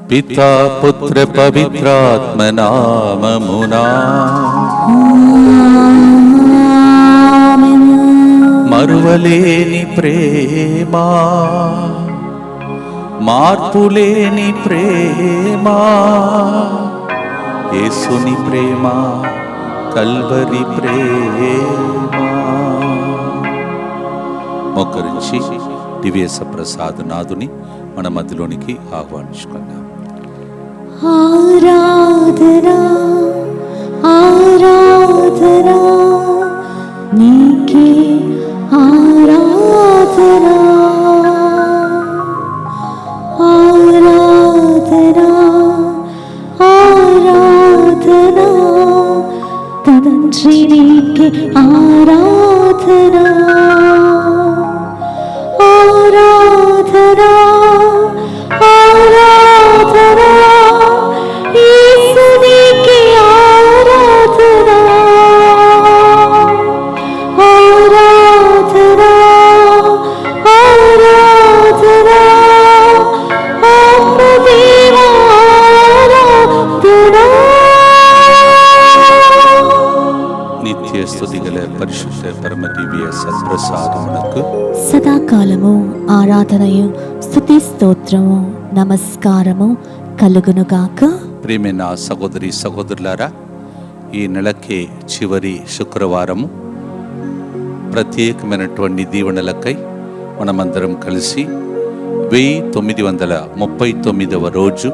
పితా పుత్ర పవిత్రాత్మ నామమునా. మరువలేని ప్రేమ, మార్పులేని ప్రేమ, యేసుని ప్రేమ, కల్వరి ప్రేమ. మోకరించి దివ్యేశ ప్రసాద్ నాథుని మన మధ్యలోనికి ఆహ్వానించుకున్నాం. ఆరాధనా ఆరాధనా నీకే ఆరాధనా, ఆరాధనా ఆరాధనా తండ్రి నీకే ఆరాధనా, ఆరాధనా ఆరాధనా యేసునికి ఆరాధనా, ఆరాధనా ఆరాధనా ఆత్మదేవా ఆరాధనా. నిత్య స్తుతి గల పరిశుద్ధ పరమ దివ్య సత్ప్రసాదమునకు సదాకాలము ఆరాధనయు స్తుతి స్తోత్రము నమస్కారము కలుగునుగాక. ప్రియమైన సహోదరి సహోదరులారా, ఈ నెలకే చివరి శుక్రవారము ప్రత్యేకమైనటువంటి దీవెనలకై మనమందరం కలిసి 1939వ రోజు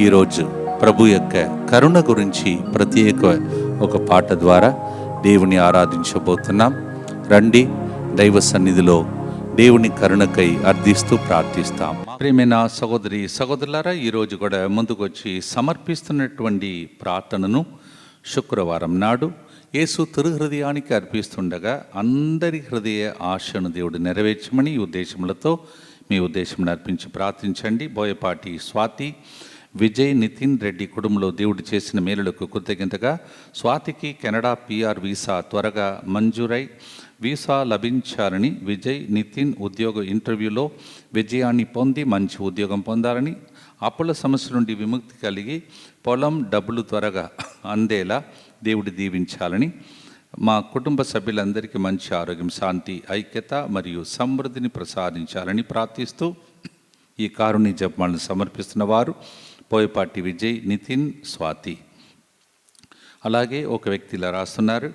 ఈరోజు ప్రభు యొక్క కరుణ గురించి ప్రత్యేక ఒక పాట ద్వారా దేవుని ఆరాధించబోతున్నాం. రండి, దైవ సన్నిధిలో దేవుని కరుణకై అర్థిస్తూ ప్రార్థిస్తాం. ప్రియమైన సహోదరి సహోదరులారా, ఈరోజు కూడా ముందుకొచ్చి సమర్పిస్తున్నటువంటి ప్రార్థనను శుక్రవారం నాడు యేసు తిరుహృదయానికి అర్పిస్తుండగా అందరి హృదయ ఆశను దేవుడు నెరవేర్చమని ఈ ఉద్దేశములతో మీ ఉద్దేశం అర్పించి ప్రార్థించండి. బోయపాటి స్వాతి, విజయ్, నితిన్ రెడ్డి కుటుంబంలో దేవుడు చేసిన మేలులకు కృతజ్ఞతగా స్వాతికి కెనడా PR వీసా త్వరగా మంజూరై వీసా లభించాలని, విజయ్, నితిన్ ఉద్యోగ ఇంటర్వ్యూలో విజయాన్ని పొంది మంచి ఉద్యోగం పొందాలని, అప్పుల సమస్య నుండి విముక్తి కలిగి పొలం డబ్బులు త్వరగా అందేలా దేవుడు దీవించాలని, మా కుటుంబ సభ్యులందరికీ మంచి ఆరోగ్యం, శాంతి, ఐక్యత మరియు సమృద్ధిని ప్రసాదించాలని ప్రార్థిస్తూ ఈ కారుణ్య జపమాలను సమర్పిస్తున్న వారు పోయపాటి విజయ్, నితిన్, స్వాతి. అలాగే ఒక వ్యక్తి ఇలా రాస్తున్నారు,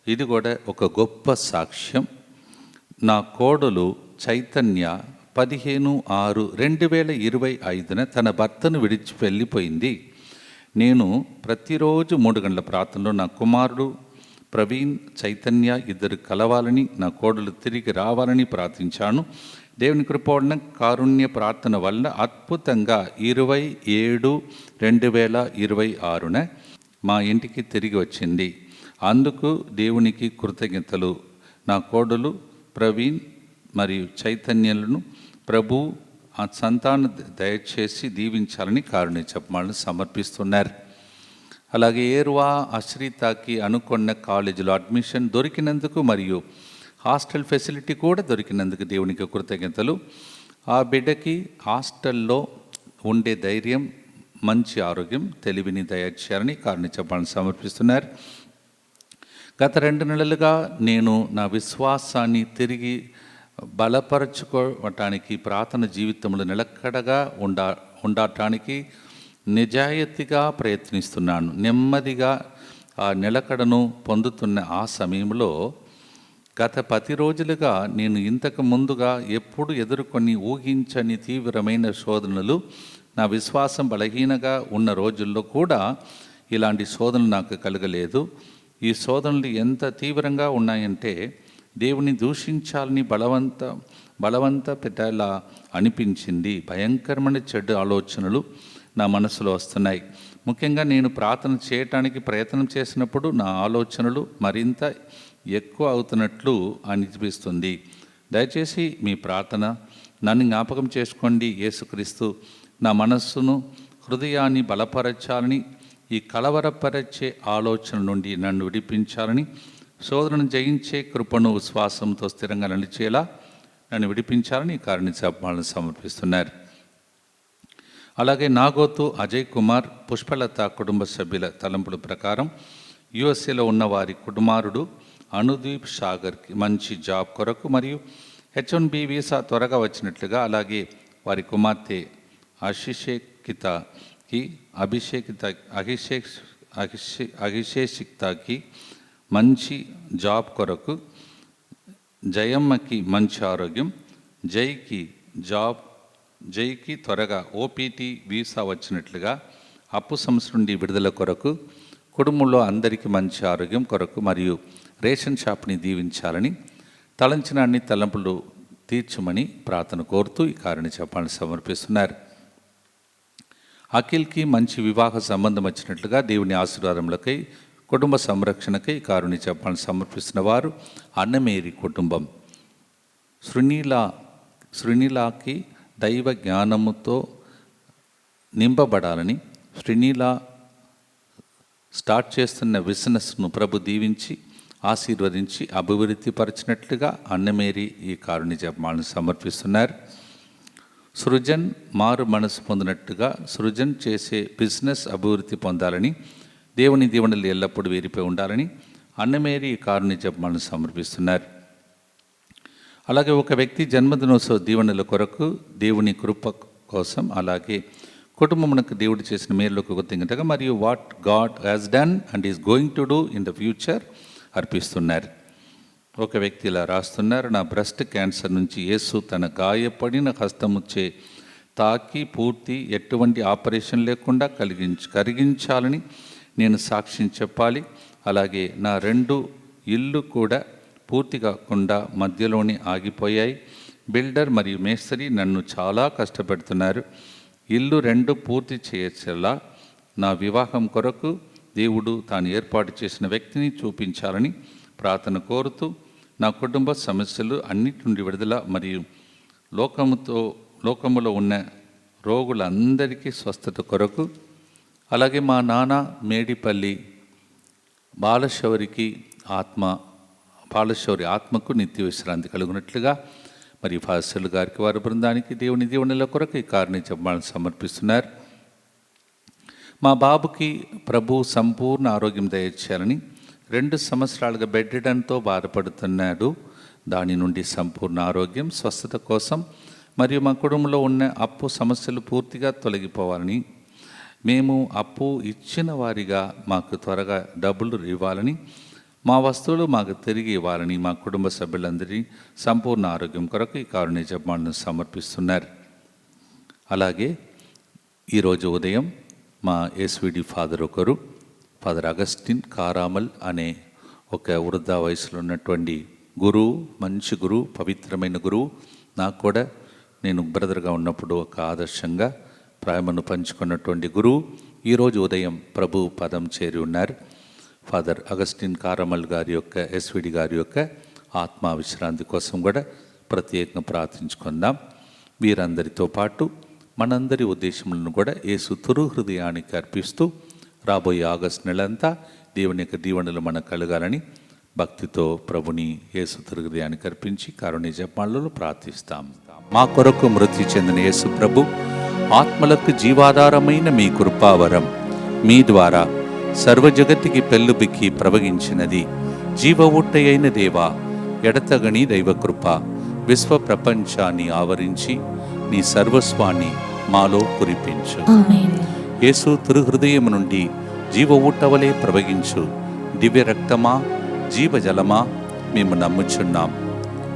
ఇది కూడా ఒక గొప్ప సాక్ష్యం. నా కోడలు చైతన్య 15/6/2025 తన భర్తను విడిచి వెళ్ళిపోయింది. నేను ప్రతిరోజు 3 గంటల ప్రార్థనలో నా కుమారుడు ప్రవీణ్, చైతన్య ఇద్దరు కలవాలని, నా కోడలు తిరిగి రావాలని ప్రార్థించాను. దేవుని కృపణ కారుణ్య ప్రార్థన వల్ల అద్భుతంగా 27/7/2026 మా ఇంటికి తిరిగి వచ్చింది. అందుకు దేవునికి కృతజ్ఞతలు. నా కోడలు ప్రవీణ్ మరియు చైతన్యులను ప్రభు ఆ సంతాన దయచేసి దీవించాలని కారుణ్య జపమాలను సమర్పిస్తున్నారు. అలాగే ఏర్వా అశ్రితాకి అనుకున్న కాలేజీలో అడ్మిషన్ దొరికినందుకు మరియు హాస్టల్ ఫెసిలిటీ కూడా దొరికినందుకు దేవునికి కృతజ్ఞతలు. ఆ బిడ్డకి హాస్టల్లో ఉండే ధైర్యం, మంచి ఆరోగ్యం, తెలివిని దయచేయాలని కారుణ్య జపమాలను సమర్పిస్తున్నారు. గత 2 నెలలుగా నేను నా విశ్వాసాన్ని తిరిగి బలపరచుకోవటానికి, ప్రార్థన జీవితంలో నిలకడగా ఉండటానికి నిజాయితీగా ప్రయత్నిస్తున్నాను. నెమ్మదిగా ఆ నిలకడను పొందుతున్న ఆ సమయంలో గత 10 రోజులుగా నేను ఇంతకు ముందుగా ఎప్పుడు ఎదుర్కొని ఊహించని తీవ్రమైన శోధనలు, నా విశ్వాసం బలహీనగా ఉన్న రోజుల్లో కూడా ఇలాంటి శోధనలు నాకు కలగలేదు. ఈ శోధనలు ఎంత తీవ్రంగా ఉన్నాయంటే దేవుని దూషించాలని బలవంత పెట్టేలా అనిపించింది. భయంకరమైన చెడు ఆలోచనలు నా మనసులో వస్తున్నాయి. ముఖ్యంగా నేను ప్రార్థన చేయటానికి ప్రయత్నం చేసినప్పుడు నా ఆలోచనలు మరింత ఎక్కువ అవుతున్నట్లు అనిపిస్తుంది. దయచేసి మీ ప్రార్థన నన్ను జ్ఞాపకం చేసుకోండి. యేసుక్రీస్తు నా మనస్సును, హృదయాన్ని బలపరచాలని, ఈ కలవరపరచే ఆలోచన నుండి నన్ను విడిపించాలని, శోధనను జయించే కృపను విశ్వాసంతో స్థిరంగా నిలిచేలా నన్ను విడిపించాలని కారుణ్య జపమాలను సమర్పిస్తున్నారు. అలాగే నాగోతు అజయ్ కుమార్ పుష్పలత కుటుంబ సభ్యుల తలంపుల ప్రకారం యుఎస్ఏలో ఉన్న వారి కుమారుడు అనుదీప్ సాగర్కి మంచి జాబ్ కొరకు మరియు H1B వీసా త్వరగా వచ్చినట్లుగా, అలాగే వారి కుమార్తె అభిషేకితకి మంచి జాబ్ కొరకు, జయమ్మకి మంచి ఆరోగ్యం, జైకి త్వరగా OPT వీసా వచ్చినట్లుగా, అప్పు సమస్య నుండి విడుదల కొరకు, కుటుంబంలో అందరికీ మంచి ఆరోగ్యం కొరకు మరియు రేషన్ షాప్ని దీవించాలని, తలంచిన అన్ని తలంపులు తీర్చమని ప్రార్థన కోరుతూ ఈ కారణి చెప్పాలని సమర్పిస్తున్నారు. అఖిల్కి మంచి వివాహ సంబంధం వచ్చినట్లుగా దేవుని ఆశీర్వాదములకై, కుటుంబ సంరక్షణకై కారుని చెప్పాలని సమర్పిస్తున్న వారు అన్నమేరి కుటుంబం. శ్రీనీలాకి దైవ జ్ఞానముతో నింపబడాలని, శ్రీనీల స్టార్ట్ చేస్తున్న బిజినెస్ను ప్రభు దీవించి ఆశీర్వదించి అభివృద్ధి పరిచినట్లుగా అన్నమేరీ ఈ కారుని జపమాలను సమర్పిస్తున్నారు. సృజన్ మారు మనసు పొందినట్టుగా సృజన్ చేసే బిజినెస్ అభివృద్ధి పొందాలని, దేవుని దీవెనలు ఎల్లప్పుడూ వీరిపై ఉండాలని అన్నమేరీ ఈ కారుని జపమాలను సమర్పిస్తున్నారు. అలాగే ఒక వ్యక్తి జన్మదినోత్సవ దీవెనల కొరకు, దేవుని కృప కోసం, అలాగే కుటుంబమునకు దేవుడు చేసిన మేలులకు కృతజ్ఞతగా మరియు what God has done and is going to do in the future అర్పిస్తున్నారు. ఒక వ్యక్తి ఇలా రాస్తున్నారు: నా బ్రెస్ట్ క్యాన్సర్ నుంచి యేసు తన గాయపడిన హస్తముచ్చే తాకి పూర్తి ఎటువంటి ఆపరేషన్ లేకుండా కరిగించాలని నేను సాక్ష్యం చెప్పాలి. అలాగే నా 2 ఇళ్ళు కూడా పూర్తి కాకుండా మధ్యలోనే ఆగిపోయాయి. బిల్డర్ మరియు మేస్త్రి నన్ను చాలా కష్టపెడుతున్నారు. ఇల్లు 2 పూర్తి చేయచేలా నా వివాహం కొరకు దేవుడు తాను ఏర్పాటు చేసిన వ్యక్తిని చూపించాలని ప్రార్థన కోరుతూ, నా కుటుంబ సమస్యలు అన్నిటి నుండి విడుదల మరియు లోకములో ఉన్న రోగులందరికీ స్వస్థత కొరకు, అలాగే మా నాన్న మేడిపల్లి బాలశౌరి ఆత్మకు నిత్య విశ్రాంతి కలుగునట్లుగా మరియు ఫాసిల్ గారికి వారి బృందానికి దేవుని దీవెనల కొరకు ఈ కారుని జపమాలను సమర్పిస్తున్నారు. మా బాబుకి ప్రభు సంపూర్ణ ఆరోగ్యం దయచేయాలని, 2 సంవత్సరాలుగా బెడ్ రిడన్తో బాధపడుతున్నాడు. దాని నుండి సంపూర్ణ ఆరోగ్యం స్వస్థత కోసం మరియు మా కుటుంబంలో ఉన్న అప్పు సమస్యలు పూర్తిగా తొలగిపోవాలని, మేము అప్పు ఇచ్చిన వారిగా మాకు త్వరగా డబ్బులు ఇవ్వాలని, మా వస్తువులు మాకు తిరిగి ఇవ్వాలని మా కుటుంబ సభ్యులందరినీ సంపూర్ణ ఆరోగ్యం కొరకు ఈ కారుణ్య జపమాలను సమర్పిస్తున్నారు. అలాగే ఈరోజు ఉదయం మా ఎస్విడి ఫాదర్ అగస్టిన్ కారామల్ అనే ఒక వృద్ధ వయసులో ఉన్నటువంటి గురువు, మంచి గురువు, పవిత్రమైన గురువు, నాకు కూడా నేను బ్రదర్గా ఉన్నప్పుడు ఒక ఆదర్శంగా ప్రేమను పంచుకున్నటువంటి గురువు ఈరోజు ఉదయం ప్రభు పదం చేరి ఉన్నారు. ఫాదర్ అగస్టిన్ కారామల్ గారి యొక్క ఎస్విడి గారి యొక్క ఆత్మ విశ్రాంతి కోసం కూడా ప్రత్యేకంగా ప్రార్థించుకుందాం. వీరందరితో పాటు మనందరి ఉద్దేశములను కూడా యేసు తురు హృదయానికి అర్పిస్తూ రాబోయే ఆగస్టు నెలంతా దేవుని యొక్క దీవెనలు మనకు కలగాలని భక్తితో ప్రభుని యేసు తురు హృదయానికి అర్పించి కారుణ్య జపమాలలో ప్రార్థిస్తాం. మా కొరకు మృతి చెందిన యేసు ప్రభు ఆత్మలకు జీవాధారమైన మీ కృపావరం మీ ద్వారా సర్వజగతికి పెళ్ళుబిక్కి ప్రవగించినది. జీవ ఊట్టయైన దేవా, ఎడతగని దైవకృప విశ్వ ప్రపంచాన్ని ఆవరించి నీ సర్వస్వాన్ని మాలో కురిపించు. యేసు తిరుహృదయం నుండి జీవ ఊటవలే ప్రవగించు దివ్య రక్తమా, జీవజలమా మేము నమ్ముచున్నాం.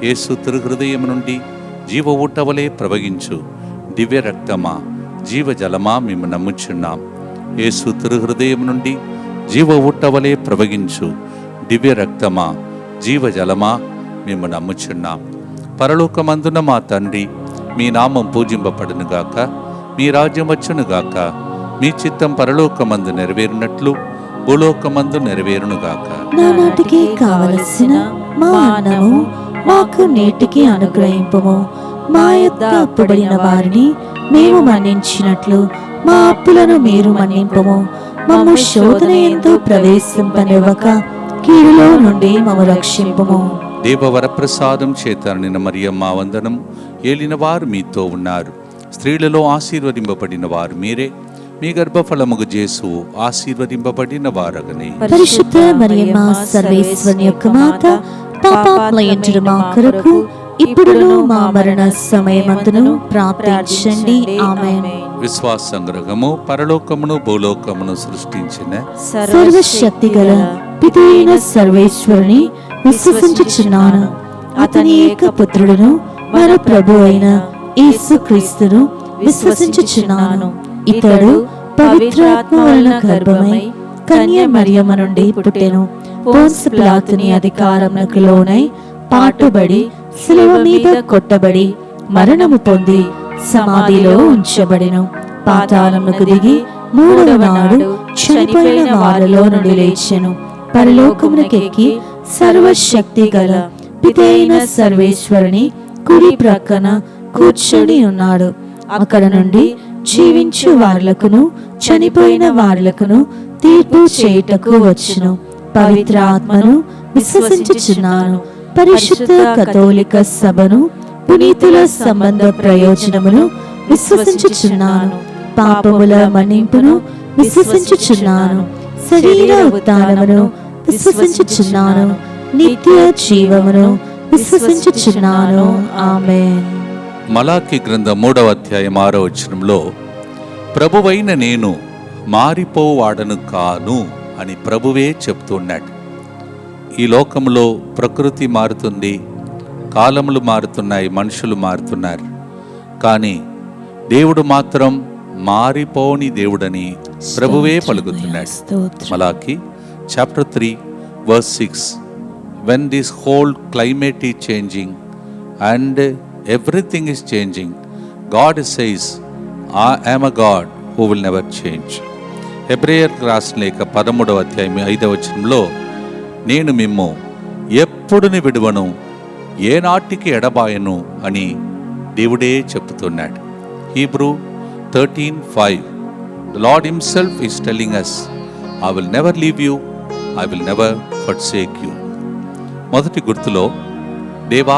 యేసు తిరుహృదయం నుండి జీవ ఊటవలే ప్రవగించు దివ్య రక్తమా, జీవజలమా మేము నమ్ముచున్నాం. యేసు తిరుహృదయం నుండి జీవ ఊటవలే ప్రవగించు దివ్య రక్తమా, జీవజలమా మేము నమ్ముచున్నాం. పరలోకమందున మా తండ్రి, మీ నామం పూజింపబడునుగాక, మీ రాజ్యం వచ్చునుగాక, మీ చిత్తం పరలోకమందు నెరవేరునట్లు భూలోకమందు నెరవేరునుగాక. నానాటికి కావలసిన మా అన్నము మాకు నేటికి అనుగ్రహింపుము. మా యొద్ద అప్పుబడిన వారిని మేము మన్నించినట్లు మా అప్పులను మీరు మన్నింపుము. మమ్ము శోధన యందు ప్రవేశింపనివ్వక కీడులో నుండి మమ్ము రక్షింపుము. దేవవరప్రసాదం చేత నిన్న మరియమ్మ వందనం. ఏలిన వారు మీతో ఉన్నారు. స్త్రీలలో ఆశీర్వదింపబడిన వారు మీరే, మీ గర్భఫలముగు యేసు ఆశీర్వదింపబడిన వారగనే. పరిశుద్ధ మరియమ్మ సర్వేశ్వరుని యొక్క మాత, పాపాత్మయుండు మా కొరకు ఇప్పుడును మా మరణ సమయమందును ప్రార్థించండి. ఆమేన్. విశ్వాస సంగ్రహము. పరలోకమును భూలోకమును సృష్టించిన సర్వశక్తి గల పితైన సర్వేశ్వరుని విశ్వసించుచున్నాను. అతని ఏక పుత్రుడును మన ప్రభు అయిన యేసుక్రీస్తును విశ్వసించుచున్నాను. ఇతడు పవిత్రాత్మ వలన గర్భమై కన్య మరియమ్మ నుండి పుట్టెను. పోన్సు పిలాతుని అధికారమునకు లోనై పాటుబడి శిలువ మీద కొట్టబడి మరణము పొంది సమాధిలో ఉంచబడెను. పాతాళమునకు దిగి మూడవ నాడు చనిపోయిన వారిలో నుండి లేచెను. పరలోకమునకెక్కి సర్వశక్తి గల పితైన సర్వేశ్వరుని కుడి ప్రక్కన కూర్చొని ఉన్నాడు. అక్కడ నుండి జీవించు వారులకును చనిపోయిన వారులకును తీర్పు చేయుటకు వచ్చును. పవిత్ర ఆత్మను విశ్వసించుచున్నాను. పరిశుద్ధ కథోలిక సభను, పునీతుల సంబంధ ప్రయోజనమును విశ్వసించుచున్నాను. పాపముల మన్నింపును విశ్వసించుచున్నాను. శరీర ఉత్థానమును విశ్వసించుచున్నాను. నిత్య జీవమును విశ్వసించుచున్నాను. ఆమేన్. మలాకి గ్రంథం 3వ అధ్యాయం 6వ వచనంలో ప్రభువైన నేను మారిపోవాడను కాను అని ప్రభువే చెప్తున్నాడు. ఈ లోకంలో ప్రకృతి మారుతుంది, కాలములు మారుతున్నాయి, మనుషులు మారుతున్నారు. కానీ దేవుడు మాత్రం మారిపోని దేవుడని ప్రభువే పలుకుతున్నాడు. మలాకి chapter 3 verse 6. When this whole climate is changing and everything is changing, God says, I am a God who will never change. హెబ్రేయులకు రాసిన లేఖ 13వ అధ్యాయం 5వ వచనంలో నేను మిమ్ము ఎప్పుడుని విడువను, ఏనాటికి ఎడబాయను అని దేవుడే చెప్తున్నాడు. Hebrew 13:5. The Lord himself is telling us, I will never leave you, I will never forsake you. మొదటి గుర్తులో దేవా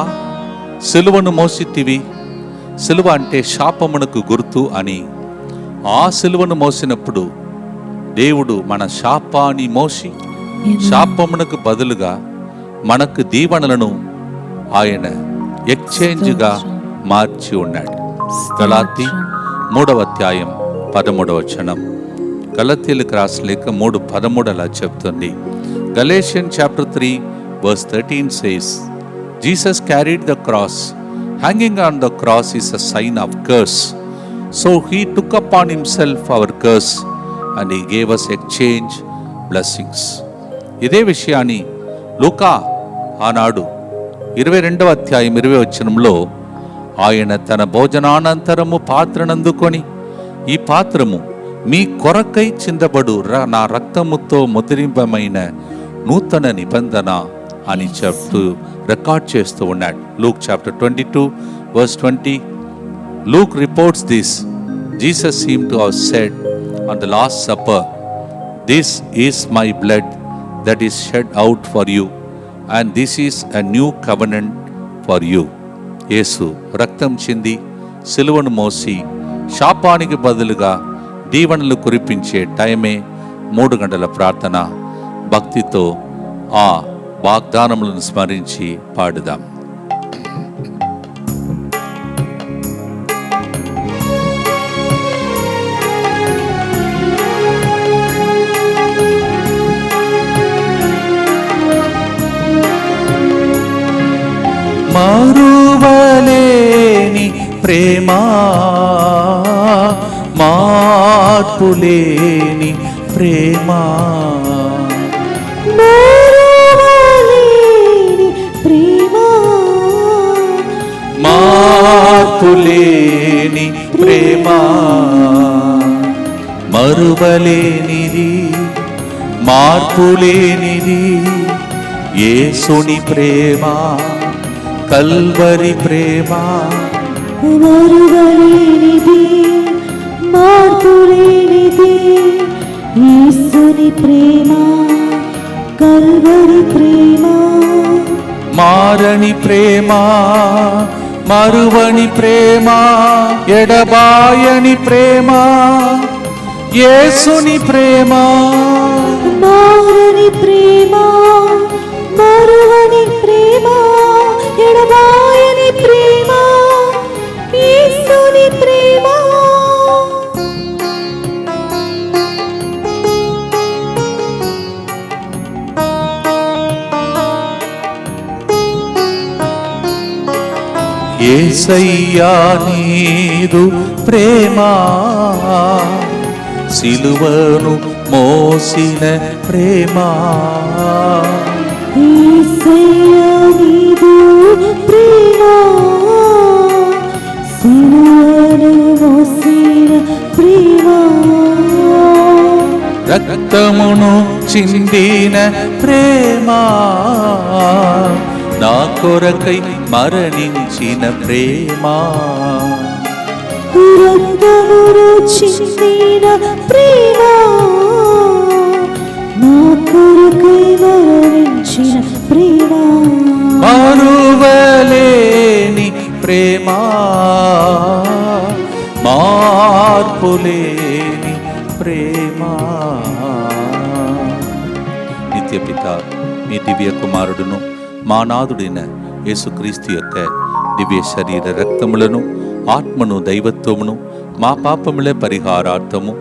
సిలువను మోసితివి, సిలువ అంటే శాపమునకు గుర్తు అని. ఆ సిలువను మోసినప్పుడు దేవుడు మన శాపాన్ని మోసి శాపమునకు బదులుగా మనకు దీవెనలను ఆయన ఎక్స్చేంజ్గా మార్చి ఉన్నాడు. గలాతీ 3వ అధ్యాయం 13వ వచనం. గలతీయులకు రాసిన లేఖ 3:13 అలా చెప్తుంది. Galatians chapter 3 verse 13 says, Jesus carried the cross. Hanging on the cross is a sign of curse. So he took upon himself our curse and he gave us exchange blessings. ఇదే విషయాన్ని లూకా ఆనాడు 22వ అధ్యాయం 20వ వచనంలో ఆయన తన భోజనానంతరము పాత్రనందుకొని, ఈ పాత్రము మీ కొరకై చిందబడు నా రక్తముతో ముద్రింపమైన నూతన నిబంధన అని చెప్తూ రికార్డ్ చేస్తూ ఉన్నాడు. Luke chapter 22 verse 20. Luke reports this. Jesus seemed to have said on the last supper, this is my blood that is shed out for you and this is a new covenant for you. యేసు రక్తం చింది సిలువను మోసి శాపానికి బదులుగా దీవెనలు కురిపించే టైమే 3 గంటల ప్రార్థన. భక్తితో ఆ వాగ్దానములను స్మరించి పాడుదాం. మారువలేని ప్రేమ, మార్పులేని ప్రేమ, మార్పులేని ప్రేమ, మరువలేనిది, మార్పులేనిది యేసుని ప్రేమ, కల్వరి ప్రేమ. మరువలేనిది, మార్పులేనిది యేసుని ప్రేమ, కల్వరి ప్రేమ. మారని ప్రేమ, మరువని ప్రేమ, ఎడబాయని ప్రేమ, యేసుని ప్రేమ. మారని ప్రేమ, మరువని ప్రేమ, ఎడబాయని ప్రేమ, యేసుని ప్రేమ. యేసయ్యా నీదు ప్రేమ, సిలువను మోసిన ప్రేమ. యేసయ్యా నీదు ప్రేమ, సిలువను మోసిన ప్రేమ. రక్తమును చిందిన ప్రేమ, నా కొరకై మరణించిన ప్రేమ. రక్తమును చిందిన ప్రేమ, నా కొరకై మరణించిన ప్రేమ. మరువలేని ప్రేమ, మార్పులేని ప్రేమ. నిత్యపిత మీ దివ్య కుమారుడును మా నాథుడైన యేసుక్రీస్తు యొక్క దివ్య శరీర రక్తములను, ఆత్మను, దైవత్వమును మా పాపముల పరిహారార్థము,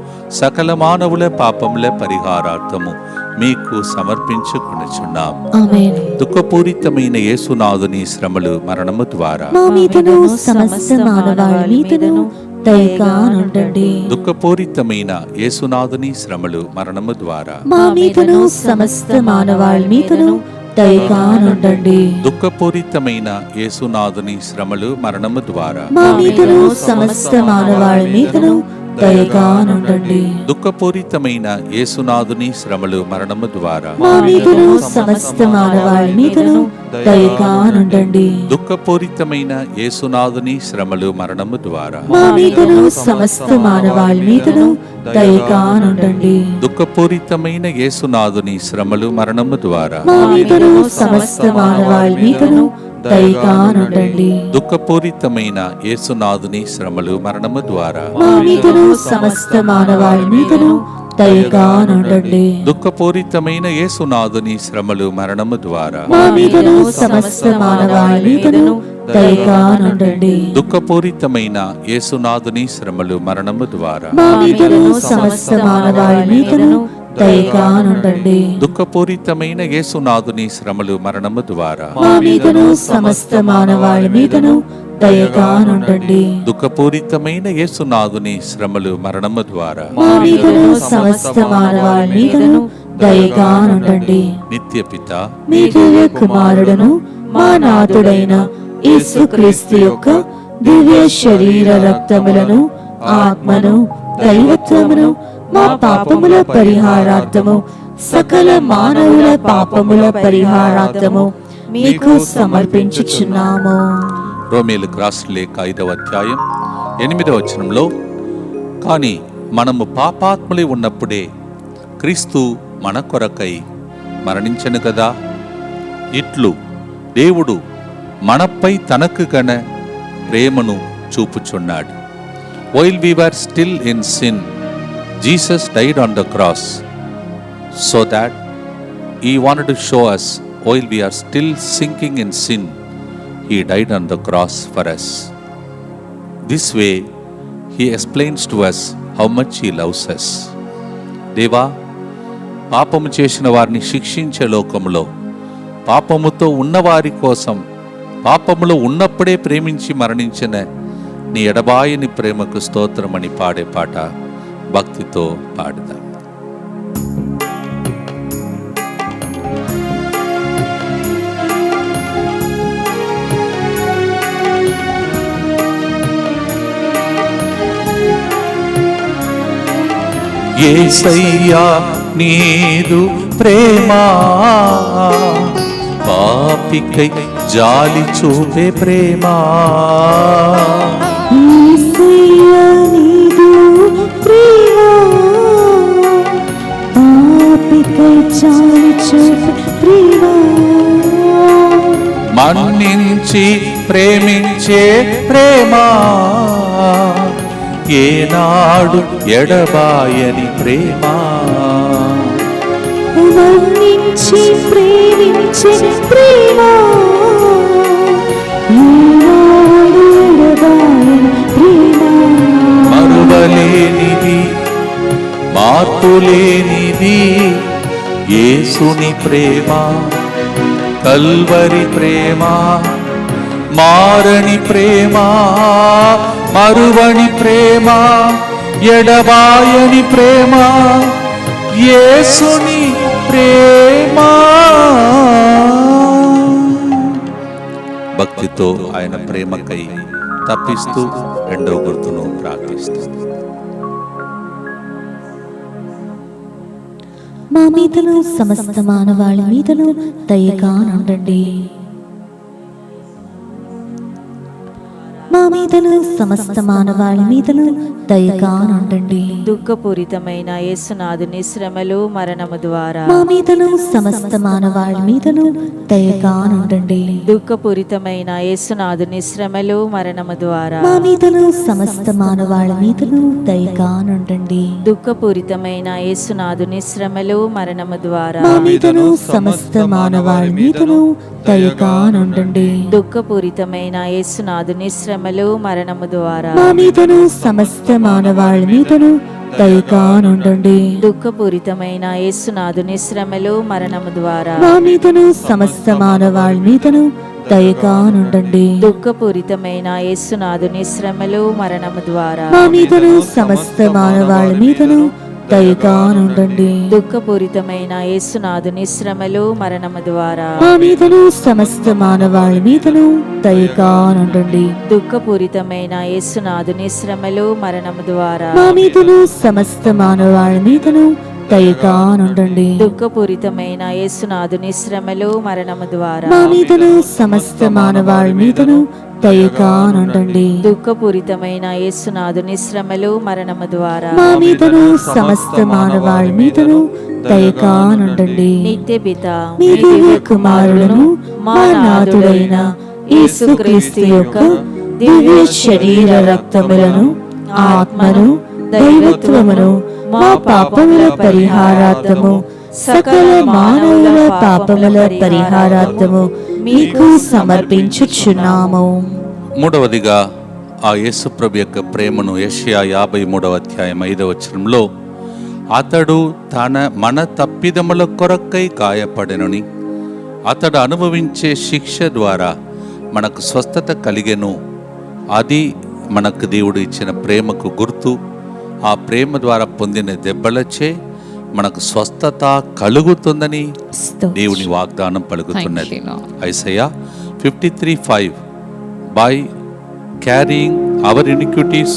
సకల మానవుల పాపముల పరిహారార్థము మీకు సమర్పించుకొనుచున్నాం. ఆమేన్. దుఃఖపూరితమైన యేసునాథుని శ్రమలు, మరణము ద్వారా మా మీదను సమస్త మానవాళి మీదను దయగా నుండండి. దుఃఖపూరితమైన యేసునాథుని శ్రమలు, మరణము ద్వారా మా మీదను సమస్త మానవాళి మీదను దయగా నుండండి. దుఃఖపూరితమైన యేసునాథుని శ్రమలు, మరణము ద్వారా మా మీదను సమస్త మానవాళి మీదను దయగా నుండండి. దుఃఖపూరితమైన యేసునాథుని శ్రమలు, మరణము ద్వారా మా మీదను సమస్త మానవాళి మీదను దయగా నుండండి. దుఃఖపూరితమైన యేసునాథుని శ్రమలు, మరణము ద్వారా మా మీదను సమస్త మానవాళి మీదను దయగా నుండండి. దుఃఖపూరితమైన యేసునాథుని శ్రమలు, మరణము ద్వారా మా మీదను సమస్త మానవాళి మీదను దయగా నుండండి. దుఃఖపూరితమైన యేసునాథుని శ్రమలు, మరణము ద్వారా మా మీదను సమస్త మానవాళి మీదను దయగా నుండండి. దుఃఖపూరితమైన యేసునాథుని శ్రమలు, మరణము ద్వారా మా మీదను సమస్త మానవాళి మీదను దయగా నుండండి. దుఃఖపూరితమైన యేసునాథుని శ్రమలు, మరణము ద్వారా మా మీదను సమస్త మానవాళి మీదను దయగా నుండండి. దుఃఖపూరితమైన యేసునాథుని శ్రమలు, మరణము ద్వారా మా మీదను సమస్త మానవాళి మీదను దయగా నుండండి. దుఃఖపూరితమైన యేసునాథుని శ్రమలు, మరణము ద్వారా మా మీదను సమస్త మానవాళి మీదను దయగా నుండండి. నిత్యపిత మీ దివ్య కుమారుడును మా నాథుడైన యేసుక్రీస్తు యొక్క దివ్య శరీర రక్తములను, ఆత్మను, దైవత్వమును మా పాపముల పరిహారార్థము, సకల మానవుల పాపముల పరిహారార్థము మీకు సమర్పించుచున్నాము. రోమేలుకు రాసిన లేఖ 5వ అధ్యాయం 8వ వచనంలో, కానీ మనము పాపాత్ములై ఉన్నప్పుడే క్రీస్తు మన కొరకై మరణించెను కదా, ఇట్లు దేవుడు మనపై తనకు గన ప్రేమను చూపుచున్నాడు. While we were still in sin, Jesus died on the cross, so that he wanted to show us while we are still sinking in sin, he died on the cross for us. This way he explains to us how much he loves us. దేవా, పాపము చేసిన వారిని శిక్షించే లోకములో పాపముతో ఉన్నవారి కోసం పాపములో ఉన్నప్పుడే ప్రేమించి మరణించిన నీ ఎడబాయని ప్రేమకు స్తోత్రమని పాడే పాట భక్తితో పాడుదాం. యేసయ్యా నీదు ప్రేమ, పాపికై జాలి చూపే ప్రేమ. యేసయ్యా నీదు ప్రేమ, పాపికై జాలి చూపే ప్రేమ. మన్నించి ప్రేమించే ప్రేమ, ఏనాడు ఎడబాయని ప్రేమ. మన్నించి ప్రేమించే ప్రేమ, ఏనాడు ఎడబాయని ప్రేమ. మరువలేనిది మార్పులేనిది యేసుని ప్రేమ, కల్వరి ప్రేమ, మారని ప్రేమ, మరువని ప్రేమ, ఎడబాయని ప్రేమ, యేసుని ప్రేమ. భక్తితో ఆయన ప్రేమకై తప్పిస్తూ రెండవ గుర్తును ప్రార్థిస్తుంది. మా మీదను సమస్త మానవాళి మీదను దయగా నుండండి. మా మీదను సమస్త మానవాళి మీదను దయగా నుండండి. దుఃఖపూరితమైన యేసునాథుని శ్రమలు మరణము ద్వారా మా మీదను సమస్త మానవాళి మీదను దయగా నుండండి. దుఃఖపూరితమైన యేసునాథుని శ్రమలు మరణము ద్వారా మా మీదను సమస్త మానవాళి మీదను దయగా నుండండి. దుఃఖపూరితమైన యేసునాథుని శ్రమలు మరణము ద్వారా మా మీదను సమస్త మానవాళి మీదను దయగా నుండండి. దుఃఖపూరితమైన యేసునాథుని శ్రమలు మరణము ద్వారా మా మీదను సమస్త మానవాళి మీదను దయగా నుండండి. దుఃఖపూరితమైన యేసునాథుని శ్రమలు మరణము ద్వారా మా మీదను సమస్త మానవాళి మీదను దయగా నుండండి. దుఃఖపూరితమైన యేసునాథుని శ్రమలు మరణము ద్వారా మా మీదను సమస్త మానవాళి మీదను దయగా నుండండి. దుఃఖపూరితమైన యేసునాథుని శ్రమలు మరణము ద్వారా మా మీదను సమస్త మానవాళి మీదను దయగా నుండండి. దుఃఖపూరితమైన యేసునాథుని శ్రమలు మరణము ద్వారా మా మీదను సమస్త మానవాళి మీదను దయగా నుండండి. దుఃఖపూరితమైన యేసునాథుని శ్రమలు మరణము ద్వారా మా మీదను సమస్త మానవాళి మీదను దయగా నుండండి. దుఃఖపూరితమైన యేసునాథుని శ్రమలు మరణము ద్వారా మా మీదను సమస్త మానవాళి మీదను దయగా నుండండి. నిత్య పిత మీ దివ్య కుమారులను మా నాథుడైన యేసుక్రీస్తు యొక్క దివ్య శరీర రక్తములను, ఆత్మను, దైవత్వమును మా పాపముల పరిహారార్థము, సకల మానవుల పాపముల పరిహారార్థము మీకు సమర్పించుచున్నాము. మూడవదిగా ఆ యేసుప్రభు యొక్క ప్రేమను యెషయా 53వ అధ్యాయం 5వ వచనంలో, అతడు మన తప్పిదముల కొరకై గాయపడెనని, అతడు అనుభవించే శిక్ష ద్వారా మనకు స్వస్థత కలిగెను, అది మనకు దేవుడు ఇచ్చిన ప్రేమకు గుర్తు. ఆ ప్రేమ ద్వారా పొందిన దెబ్బలచే మనకు స్వస్థత కలుగుతుందని దేవుని వాగ్దానం పలుకుతున్నది. Isaiah 53:5, by carrying our iniquities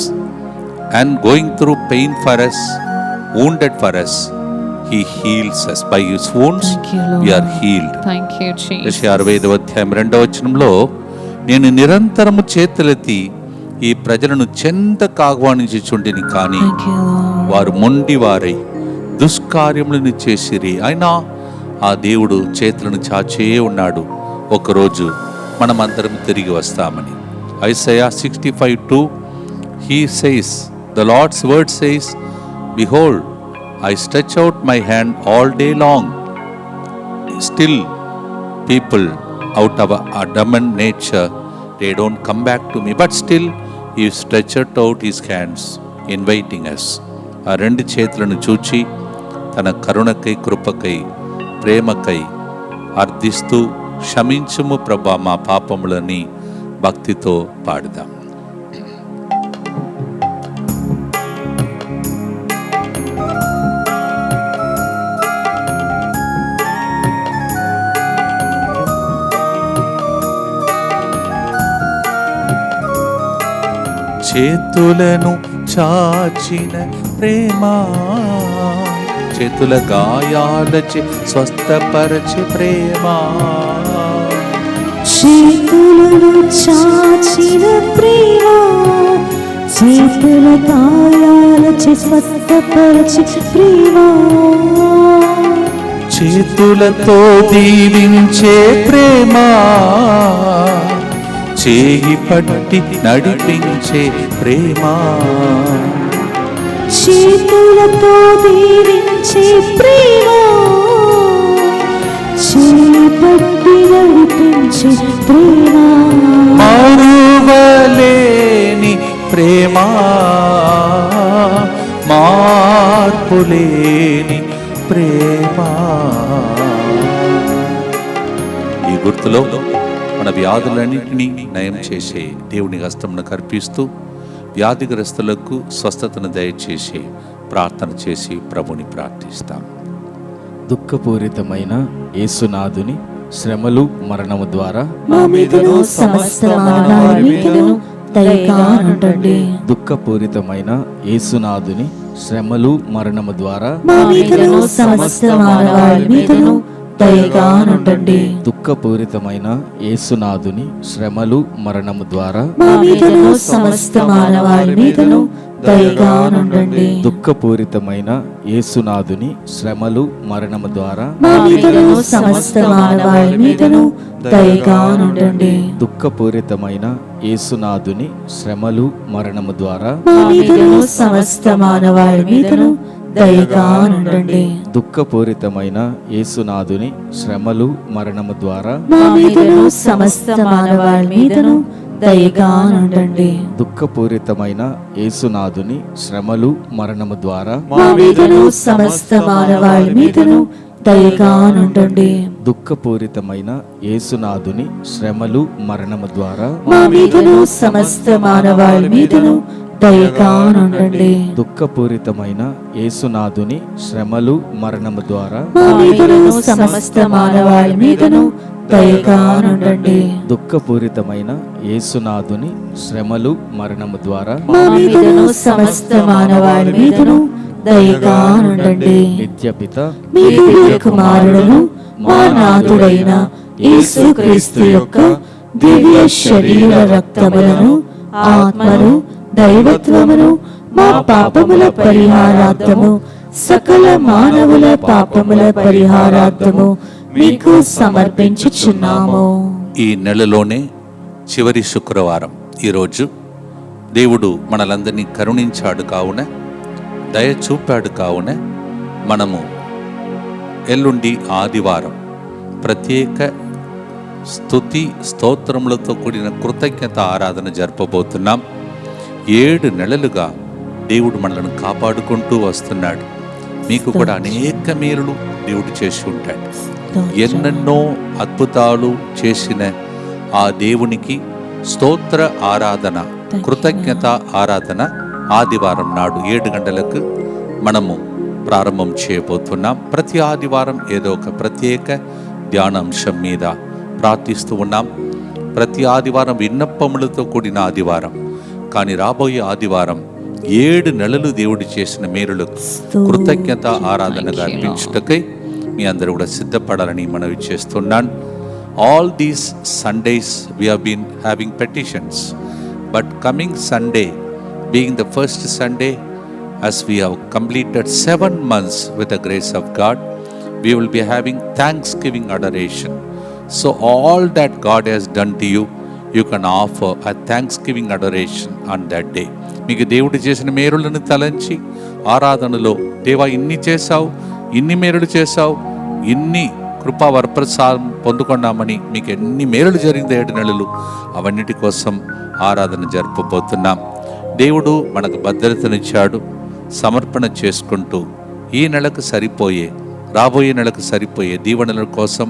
and going through pain for us, wounded for us, he heals us. By his wounds we are healed. Thank you, Jesus. యెషయా 65వ అధ్యాయం 2వ వచనంలో, నేను నిరంతరము చేతులెత్తి ఈ ప్రజలను చెంతకు ఆహ్వానించుచుంటిని, కానీ వారు మొండివారై దుష్కార్యములను చేసిరి. అయినా ఆ దేవుడు చేతులను చాచే ఉన్నాడు, ఒకరోజు మనమందరం తిరిగి వస్తామని. Isaiah 65:2, he says, the Lord's word says, behold, I stretch out my hand all day long. Still people out of adamant nature, they don't come back to me, but still he stretched out his hands inviting us. ఆ రెండు చేతులను చూచి తన కరుణకై, కృపకై, ప్రేమకై అర్థిస్తూ, క్షమించుము ప్రభా మా పాపములని భక్తితో పాడుదాం. చేతులను చాచిన ప్రేమ, చేతుల గాయాలచే స్వస్థపరచే ప్రేమ, చేతులను చాచిన ప్రేమ, చేతుల గాయాలచే స్వస్థపరచే ప్రేమ, చేతులతో దీవించే ప్రేమ, చేయి పట్టి నడిపించే ప్రేమ, చేతులతో దీవించే ప్రేమ, చేపట్టి నడిపించే ప్రేమ, మరువలేని ప్రేమ, మార్పులేని ప్రేమ. ఈ గుర్తులో మన వ్యాధులన్నింటినీ నయం చేసే దేవుని హస్తమును కర్పిస్తూ వ్యాధిగ్రస్తులకు స్వస్థతను దయచేసి ప్రార్థన చేసి ప్రభుని ప్రార్థిస్తాం. దుఃఖపూరితమైన యేసునాథుని శ్రమలు మరణము ద్వారా మా మీదను సమస్త మానవాళి మీదను దయగా నుండండి. దుఃఖపూరితమైన యేసునాథుని శ్రమలు మరణము ద్వారా మా మీదను సమస్త మానవాళి మీదను దయగా నుండండి. దుఃఖపూరితమైన యేసునాథుని శ్రమలు మరణము ద్వారా మా మీదను సమస్త మానవాళి మీదను దయగా నుండండి. దుఃఖపూరితమైన యేసునాథుని శ్రమలు మరణము ద్వారా మా మీదను సమస్త మానవాళి మీదను దయగా నుండండి. దుఃఖపూరితమైన యేసునాథుని శ్రమలు మరణము ద్వారా మా మీదను సమస్త మానవాళి మీదను దయగా నుండండి. దుఃఖపూరితమైన యేసునాథుని శ్రమలు మరణము ద్వారా మా మీదను సమస్త మానవాళి మీదను దయగా నుండండి. దుఃఖపూరితమైన యేసునాథుని శ్రమలు మరణము ద్వారా మా మీదను సమస్త మానవాళి మీదను దయగా నుండండి. దుఃఖపూరితమైన యేసునాథుని శ్రమలు మరణము ద్వారా మా మీదను సమస్త మానవాళి మీదను దయగా నుండండి. దుఃఖపూరితమైన యేసునాథుని శ్రమలు మరణము ద్వారా మా మీదను సమస్త మానవాళి మీదను దయగా నుండండి. దుఃఖపూరితమైన యేసునాథుని శ్రమలు మరణము ద్వారా మా మీదను సమస్త మానవాళి మీదను దయగా నుండండి. నిత్యపిత మీ దివ్య కుమారుడును మా నాథుడైన యేసుక్రీస్తు యొక్క దివ్య శరీర రక్తములను ఆత్మను దైవత్వమును మా పాపముల పరిహారార్థము సకల మానవుల పాపముల పరిహారార్థము మీకు సమర్పించుచున్నాము. ఈ నెలలోనే చివరి శుక్రవారం ఈరోజు దేవుడు మనలందరినీ కరుణించాడు కావున, దయ చూపాడు కావున మనము ఎల్లుండి ఆదివారం ప్రత్యేక స్తుతి స్తోత్రములతో కూడిన కృతజ్ఞత ఆరాధన జరపబోతున్నాం. 7 నెలలుగా దేవుడు మనల్ని కాపాడుకుంటూ వస్తున్నాడు. మీకు కూడా అనేక మేలులు దేవుడు చేసి ఉంటాడు. ఎన్నెన్నో అద్భుతాలు చేసిన ఆ దేవునికి స్తోత్ర ఆరాధన, కృతజ్ఞత ఆరాధన ఆదివారం నాడు 7 గంటలకు మనము ప్రారంభం చేయబోతున్నాం. ప్రతి ఆదివారం ఏదో ఒక ప్రత్యేక ధ్యానాంశం మీద ప్రార్థిస్తూ ఉన్నాం. ప్రతి ఆదివారం విన్నపములతో కూడిన ఆదివారం. కానీ రాబోయే ఆదివారం 7 నెలలు దేవుడు చేసిన మేలులకు కృతజ్ఞత ఆరాధనగా అర్పించుటకై మీ అందరూ కూడా సిద్ధపడాలని మనవి చేస్తున్నాను. All these Sundays we have been having petitions, but coming Sunday being the first Sunday, as we have completed 7 months with the grace of God, we will be having Thanksgiving adoration. So all that God has done to you, you can offer a Thanksgiving adoration on that day. మీకు దేవుడు చేసిన మేలులను తలంచి ఆరాధనలో, దేవా ఇన్ని చేశావు, ఇన్ని మేలులు చేశావు, ఇన్ని కృపా వరప్రసాదం పొందుకున్నామని, మీకు ఎన్ని మేలులు జరిగింది 7 నెలలు, అవన్నిటి కోసం ఆరాధన జరపబోతున్నాం. దేవుడు మనకు భద్రతనిచ్చాడు. సమర్పణ చేసుకుంటూ ఈ నెలకు సరిపోయే, రాబోయే నెలకు సరిపోయే దీవెనల కోసం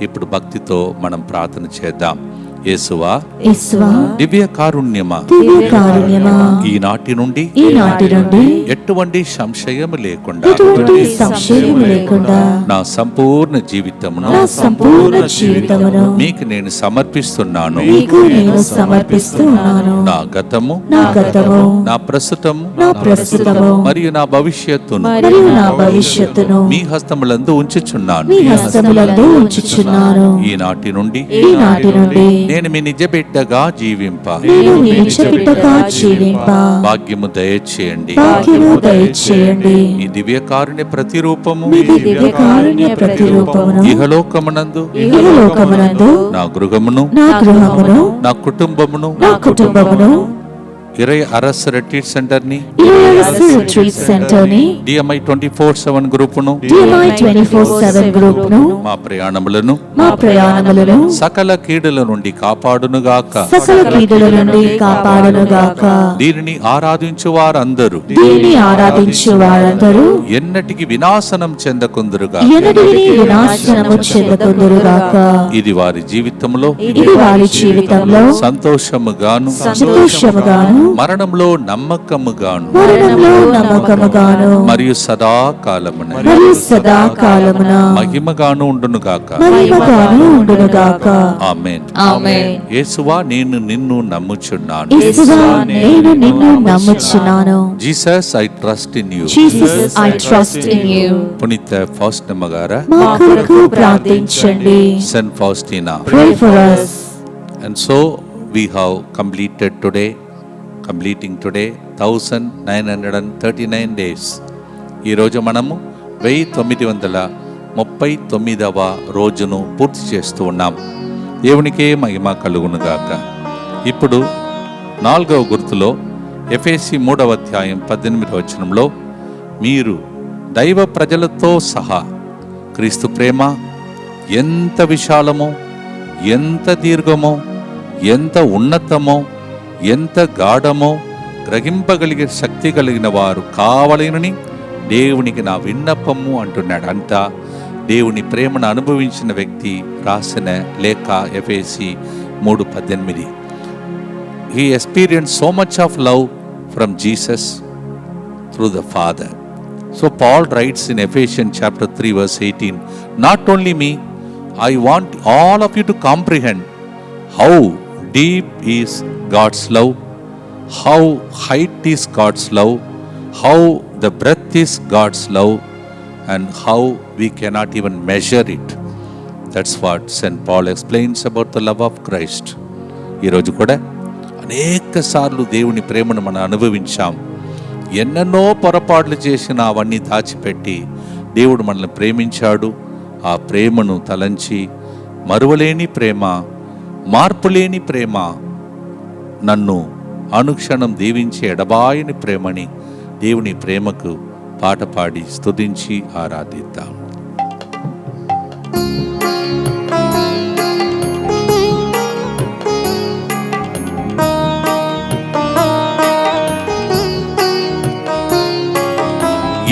ఇప్పుడు భక్తితో మనం ప్రార్థన చేద్దాం. యేసువా, దివ్య కారుణ్యమా, ఈనాటి నుండి ఎటువంటి సంశయం లేకుండా నా సంపూర్ణ జీవితమును మీకు నేను సమర్పిస్తున్నాను. నా గతము, నా ప్రస్తుతము మరియు నా భవిష్యత్తును మీ హస్తములందు ఉంచుచున్నాను. ఈనాటి నుండి నేను మీ నిజ బిడ్డగా జీవింప నేను మీ నిజ బిడ్డగా జీవింప భాగ్యము దయచేయండి. భాగ్యము దయచేయండి. ఈ దివ్యకారుణ్య ప్రతిరూపము మీ దివ్యకారుణ్య ప్రతిరూపమును ఇహలోకమునందు ఇహలోకమునందు నా గృహమును నా గృహమును నా కుటుంబమును నా కుటుంబమును ఇరై అరస్ రెట్రీట్ సెంటర్ ని ఇరవై రిట్రీట్ సెంటర్ ని DMI 24/7 గ్రూపును DMI 24/7 గ్రూప్ ను మా ప్రయాణములను మా ప్రయాణములను సకల కీడుల నుండి కాపాడునుగాక. సకల కీడుల నుండి కాపాడునుగాక. దీనిని ఆరాధించు వారందరూ దీనిని ఆరాధించు వారందరూ ఎన్నటికి వినాశనం చెందకుందురుగా. ఎన్నటికీ వినాశనము చెందకుందురుగాక. ఇది వారి జీవితంలో ఇది వారి జీవితంలో సంతోషముగాను సంతోషముగాను మరణంలో నమ్మకముగాను మరణంలో నమ్మకముగాను మరియు సదాకాలమున మరియు సదాకాలమున మహిమగాను ఉండునుగాక. మహిమగాను ఉండునుగాక. ఆమేన్. ఆమేన్. యేసువా నేను నిన్ను నమ్ముచున్నాను. యేసువా నేను నిన్ను నమ్ముచున్నాను. Jesus I trust in you. Jesus I trust in you. పునీత ఫౌస్టినా గారా, మా కొరకు ప్రార్థించండి. Saint Faustina. Pray for us. And so we have completing today 1939 days. ఈరోజు మనము 1939వ రోజును పూర్తి చేస్తూ ఉన్నాం. దేవునికే మహిమ కలుగునుగాక. ఇప్పుడు 4వ గుర్తులో ఎఫెసీ 3వ అధ్యాయం 18వ వచనంలో మీరు దైవ ప్రజలతో సహా క్రీస్తు ప్రేమ ఎంత విశాలమో, ఎంత దీర్ఘమో, ఎంత ఉన్నతమో, ఎంత గాఢమో గ్రహింపగలిగే శక్తి కలిగిన వారు కావాలని దేవునికి నా విన్నపము అంటున్నాడు. అంతా దేవుని ప్రేమను అనుభవించిన వ్యక్తి రాసిన లేఖ ఎఫెసీ 3:18. He experienced so much of love from Jesus through the Father. So Paul writes in Ephesians chapter 3 verse 18, not only me, I want all of you to comprehend how deep is God's love, how height is God's love, how the breadth is God's love, and how we cannot even measure it. That's what St. Paul explains about the love of Christ. ఈరోజు కూడా అనేక సార్లు దేవుని ప్రేమను మనం అనుభవించాం. ఎన్నెన్నో పొరపాట్లు చేసినా అవన్నీ దాచిపెట్టి దేవుడు మనల్ని ప్రేమించాడు. ఆ ప్రేమను తలంచి మరువలేని ప్రేమ, మార్పులేని ప్రేమ, నన్ను అనుక్షణం దీవించే ఎడబాయని ప్రేమని దేవుని ప్రేమకు పాట పాడి స్తుతించి ఆరాధిద్దాం.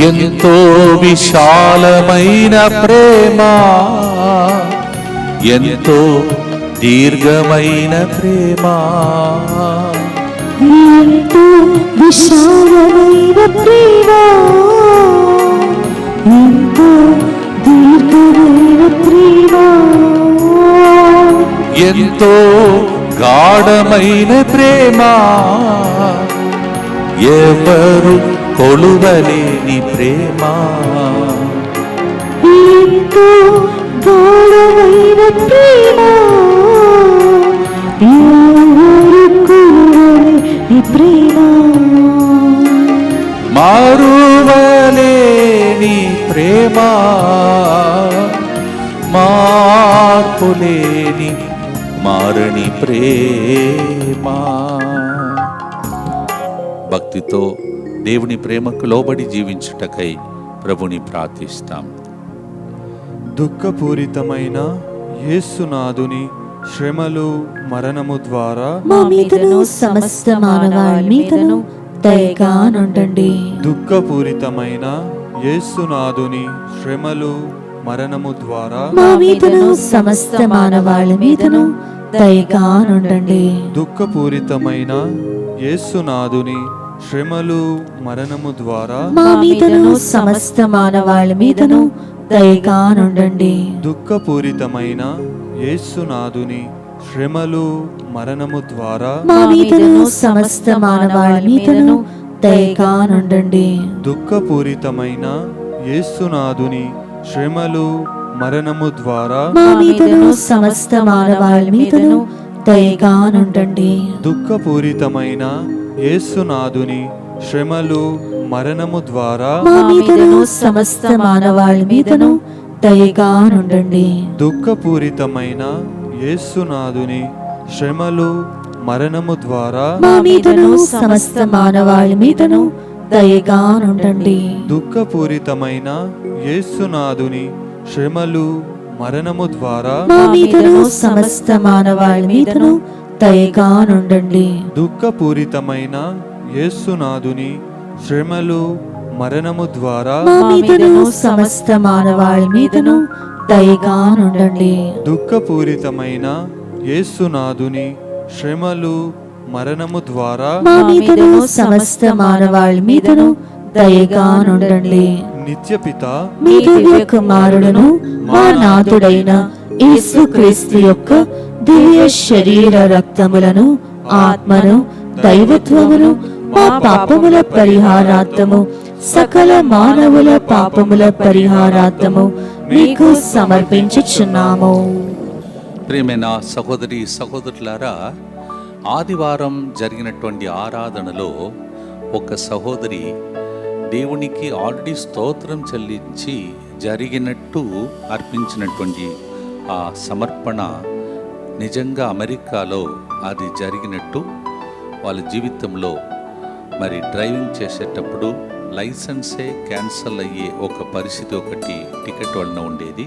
ఎంతో విశాలమైన ప్రేమ, ఎంతో దీర్ఘమైన ప్రేమ, ఎంతో విశాలమైన ప్రేమ, ఎంతో దీర్ఘమైన ప్రేమ, ఎంతో గాఢమైన ప్రేమ, ఎవరు కొలువలేని ప్రేమ, ఎంతో గాఢమైన ప్రేమ, ఎవరు కొలువలేని ప్రేమ, మారువలేని ప్రేమ, మార్పులేని మారని ప్రేమ. భక్తితో దేవుని ప్రేమకు లోబడి జీవించుటకై ప్రభుని ప్రార్థిస్తాం. దుఃఖపూరితమైన యేసునాథుని శ్రమలు మరణము ద్వారా మా మీదను సమస్త మానవాళి మీదను దయగా నుండండి. దుఃఖపూరితమైన యేసునాథుని శ్రమలు మరణము ద్వారా మా మీదను సమస్త మానవాళి మీదను దయగా నుండండి. దుఃఖపూరితమైన యేసునాథుని శ్రమలు మరణము ద్వారా మా మీదను సమస్త మానవాళి మీదను దయగా నుండండి. దుఃఖపూరితమైన యేసునాథుని శ్రమలు మరణము ద్వారా మా మీదను సమస్త మానవాళి మీదను దయగా నుండండి. దుఃఖపూరితమైన యేసునాథుని శ్రమలు మరణము ద్వారా మా మీదను సమస్త మానవాళి మీదను దయగానుండండి. దుఃఖపూరితమైన యేసునాథుని శ్రమలు మరణము ద్వారా మా మీదను సమస్త మానవాళి మీదను దయగానుండండి. దుఃఖపూరితమైన యేసునాథుని శ్రమలు మరణము ద్వారా మా మీదను సమస్త మానవాళి మీదను దయగానుండండి. దుఃఖపూరితమైన యేసునాథుని శ్రమలు మరణము ద్వారా మా మీదను సమస్త మానవాళి మీదను దయగానుండండి. దుఃఖపూరితమైన యేసునాథుని శ్రమలు మరణము ద్వారా మా మీదను సమస్త మానవాళి మీదను దయగానుండండి. దుఃఖపూరితమైన యేసునాథుని శ్రమలు మరణము ద్వారా మా మీదను సమస్త మానవాళి మీదను దయగానుండండి. నిత్యపిత మీ దివ్య కుమారుడును మా నాథుడైన యేసుక్రీస్తు యొక్క దివ్య శరీర రక్తములను ఆత్మను దైవత్వమును మా పాపముల పరిహారార్థము సకల మానవుల పాపముల పరిహారార్థము మీకు సమర్పించుచున్నాము. ప్రియమైన సహోదరి సహోదరులారా, ఆదివారం జరిగినటువంటి ఆరాధనలో ఒక సహోదరి దేవునికి ఆల్రెడీ స్తోత్రం చెల్లించి జరిగినట్టు అర్పించినటువంటి ఆ సమర్పణ నిజంగా అమెరికాలో అది జరిగినట్టు వాళ్ళ జీవితంలో మరి డ్రైవింగ్ చేసేటప్పుడు లైసెన్సే క్యాన్సల్ అయ్యే ఒక పరిస్థితి ఒకటి టికెట్ వలన ఉండేది.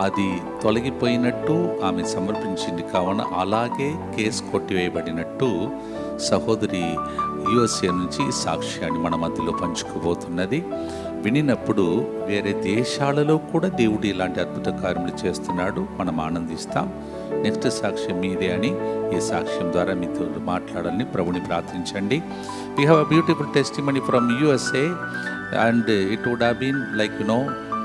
అది తొలగిపోయినట్టు ఆమె సమర్పించింది. కావున అలాగే కేసు కొట్టివేయబడినట్టు సహోదరి యుఎస్ఏ నుంచి సాక్ష్యాన్ని మన మధ్యలో పంచుకోబోతున్నది. వినినప్పుడు వేరే దేశాలలో కూడా దేవుడు ఇలాంటి అద్భుత కార్యములు చేస్తున్నాడు, మనం ఆనందిస్తాం. నెక్స్ట్ సాక్ష్యం మీదే అని ఈ సాక్ష్యం ద్వారా మీతో మాట్లాడాలని ప్రభుని ప్రార్థించండి. We have a beautiful testimony from USA and it would have been like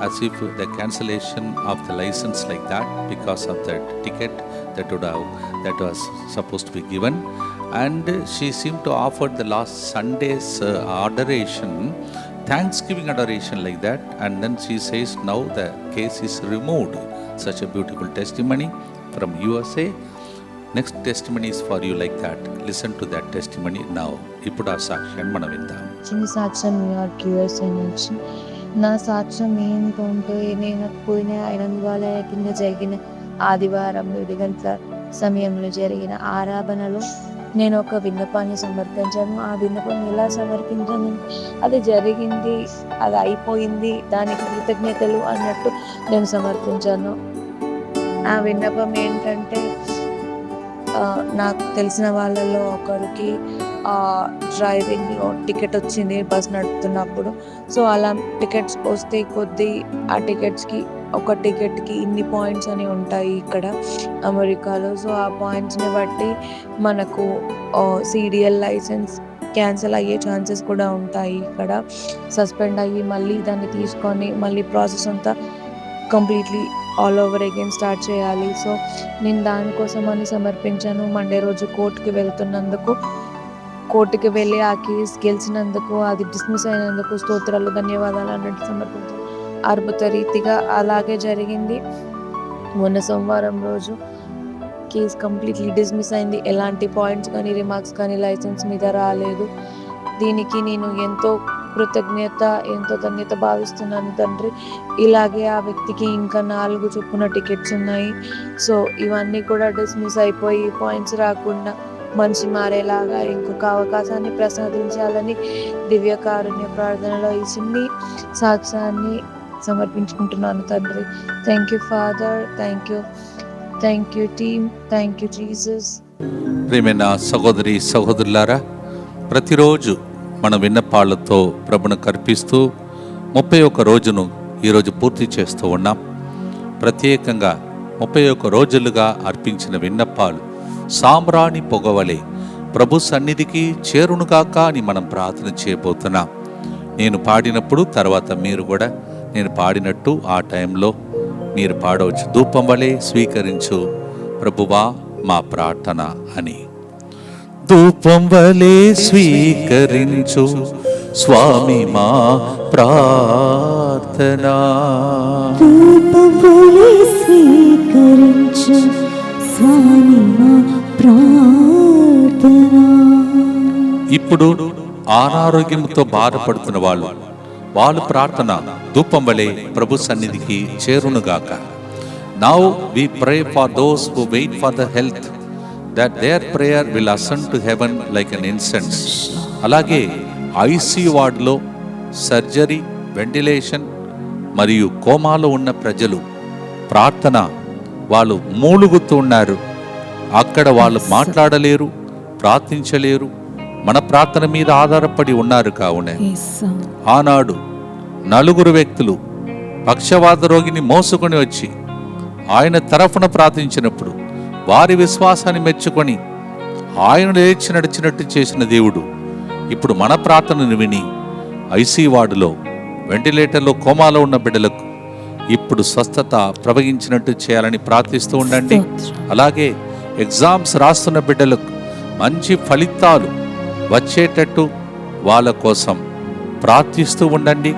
as if the cancellation of the license like that because of that ticket that was supposed to be given, and she seemed to offer the last Sunday's adoration, Thanksgiving adoration like that, and then she says now the case is removed. Such a beautiful testimony from USA. Next testimony is for you like that. Listen to that testimony now. ఇప్పుడు ఆ సాక్ష్యాన్ని మనం విందాం. చిన్న సాక్ష్యం New York USA నుంచి. నా సాక్ష్యం ఏంటంటే, నేను పోయిన 8 నెలల కింద జరిగిన ఆదివారం 7 గంటల సమయంలో జరిగిన ఆరాధనలో నేను ఒక విన్నపాన్ని సమర్పించాను. ఆ విన్నపం ఎలా సమర్పించాను, అది జరిగింది, అది అయిపోయింది, దానికి కృతజ్ఞతలు అన్నట్టు నేను సమర్పించాను. ఆ విన్నపం ఏంటంటే, నాకు తెలిసిన వాళ్ళలో ఒకరికి డ్రైవింగ్లో టికెట్ వచ్చింది బస్ నడుపుతున్నప్పుడు. సో అలా టికెట్స్ వస్తే కొద్దీ ఆ టికెట్స్కి ఒక టికెట్కి ఇన్ని పాయింట్స్ అని ఉంటాయి ఇక్కడ అమెరికాలో. సో ఆ పాయింట్స్ని బట్టి మనకు సిడిఎల్ లైసెన్స్ క్యాన్సిల్ అయ్యే ఛాన్సెస్ కూడా ఉంటాయి. ఇక్కడ సస్పెండ్ అయ్యి మళ్ళీ దాన్ని తీసుకొని మళ్ళీ ప్రాసెస్ అంతా completely all over again start చేయాలి. సో నేను దానికోసం అని సమర్పించాను. మండే రోజు కోర్టుకి వెళ్ళి ఆ కేసు గెలిచినందుకు, అది డిస్మిస్ అయినందుకు స్తోత్రాలు, ధన్యవాదాలు అన్నట్టు సమర్పించాను. అద్భుత రీతిగా అలాగే జరిగింది. మొన్న సోమవారం రోజు కేసు కంప్లీట్లీ డిస్మిస్ అయింది. ఎలాంటి పాయింట్స్ కానీ రిమార్క్స్ కానీ లైసెన్స్ మీద రాలేదు. దీనికి నేను ఎంతో ధన్యత భావిస్తున్నాను తండ్రి. ఇలాగే ఆ వ్యక్తికి ఇంకా 4 చొప్పున టికెట్స్ ఉన్నాయి. సో ఇవన్నీ కూడా డిస్మిస్ అయిపోయి పాయింట్స్ రాకుండా మనిషి మారేలాగా ఇంకొక అవకాశాన్ని ప్రసాదించాలని దివ్యకారుణ్య ప్రార్థనలో ఈ చిన్ని సాక్ష్యాన్ని సమర్పించుకుంటున్నాను తండ్రి. Thank you father, thank you team, thank you Jesus. ప్రియమైన సహోదరి సహోదరులారా, ప్రతిరోజు మన విన్నపాళ్లతో ప్రభును కర్పిస్తూ 31 రోజును ఈరోజు పూర్తి చేస్తూ ఉన్నాం. ప్రత్యేకంగా 31 రోజులుగా అర్పించిన విన్నపాలు సాంబ్రాణి పొగవలే ప్రభు సన్నిధికి చేరునుగాక అని మనం ప్రార్థన చేయబోతున్నాం. నేను పాడినప్పుడు తర్వాత మీరు కూడా నేను పాడినట్టు ఆ టైంలో మీరు పాడవచ్చు. ధూపం వలె స్వీకరించు ప్రభువా మా ప్రార్థన అని. ధూపం వలె స్వీకరించు స్వామి మా ప్రార్థన, ధూపం వలె స్వీకరించు స్వామి మా ప్రార్థన. ఇప్పుడు అనారోగ్యంతో బాధపడుతున్న వాళ్ళు ప్రార్థన ధూపం వలె ప్రభు సన్నిధికి చేరునుగాక. Now we pray for those who wait for the health, that there prayer will ascend to heaven like an incense. అలాగే ఐసీయూ వార్డులో సర్జరీ, వెంటిలేషన్ మరియు కోమాలో ఉన్న ప్రజలు ప్రార్థన వాళ్ళు మూలుగుతూ ఉన్నారు. అక్కడ వాళ్ళు మాట్లాడలేరు, ప్రార్థించలేరు, మన ప్రార్థన మీద ఆధారపడి ఉన్నారు. కావున ఆనాడు 4 వ్యక్తులు పక్షవాత రోగిని మోసుకొని వచ్చి ఆయన తరఫున ప్రార్థించినప్పుడు వారి విశ్వాసాన్ని మెచ్చుకొని ఆయన లేచి నడిచినట్టు చేసిన దేవుడు ఇప్పుడు మన ప్రార్థనను విని ఐసీయూ వార్డులో, వెంటిలేటర్లో, కోమాలో ఉన్న బిడ్డలకు ఇప్పుడు స్వస్థత ప్రవహించినట్టు చేయాలని ప్రార్థిస్తూ ఉండండి. అలాగే ఎగ్జామ్స్ రాస్తున్న బిడ్డలకు మంచి ఫలితాలు వచ్చేటట్టు వాళ్ళ కోసం ప్రార్థిస్తూ ఉండండి.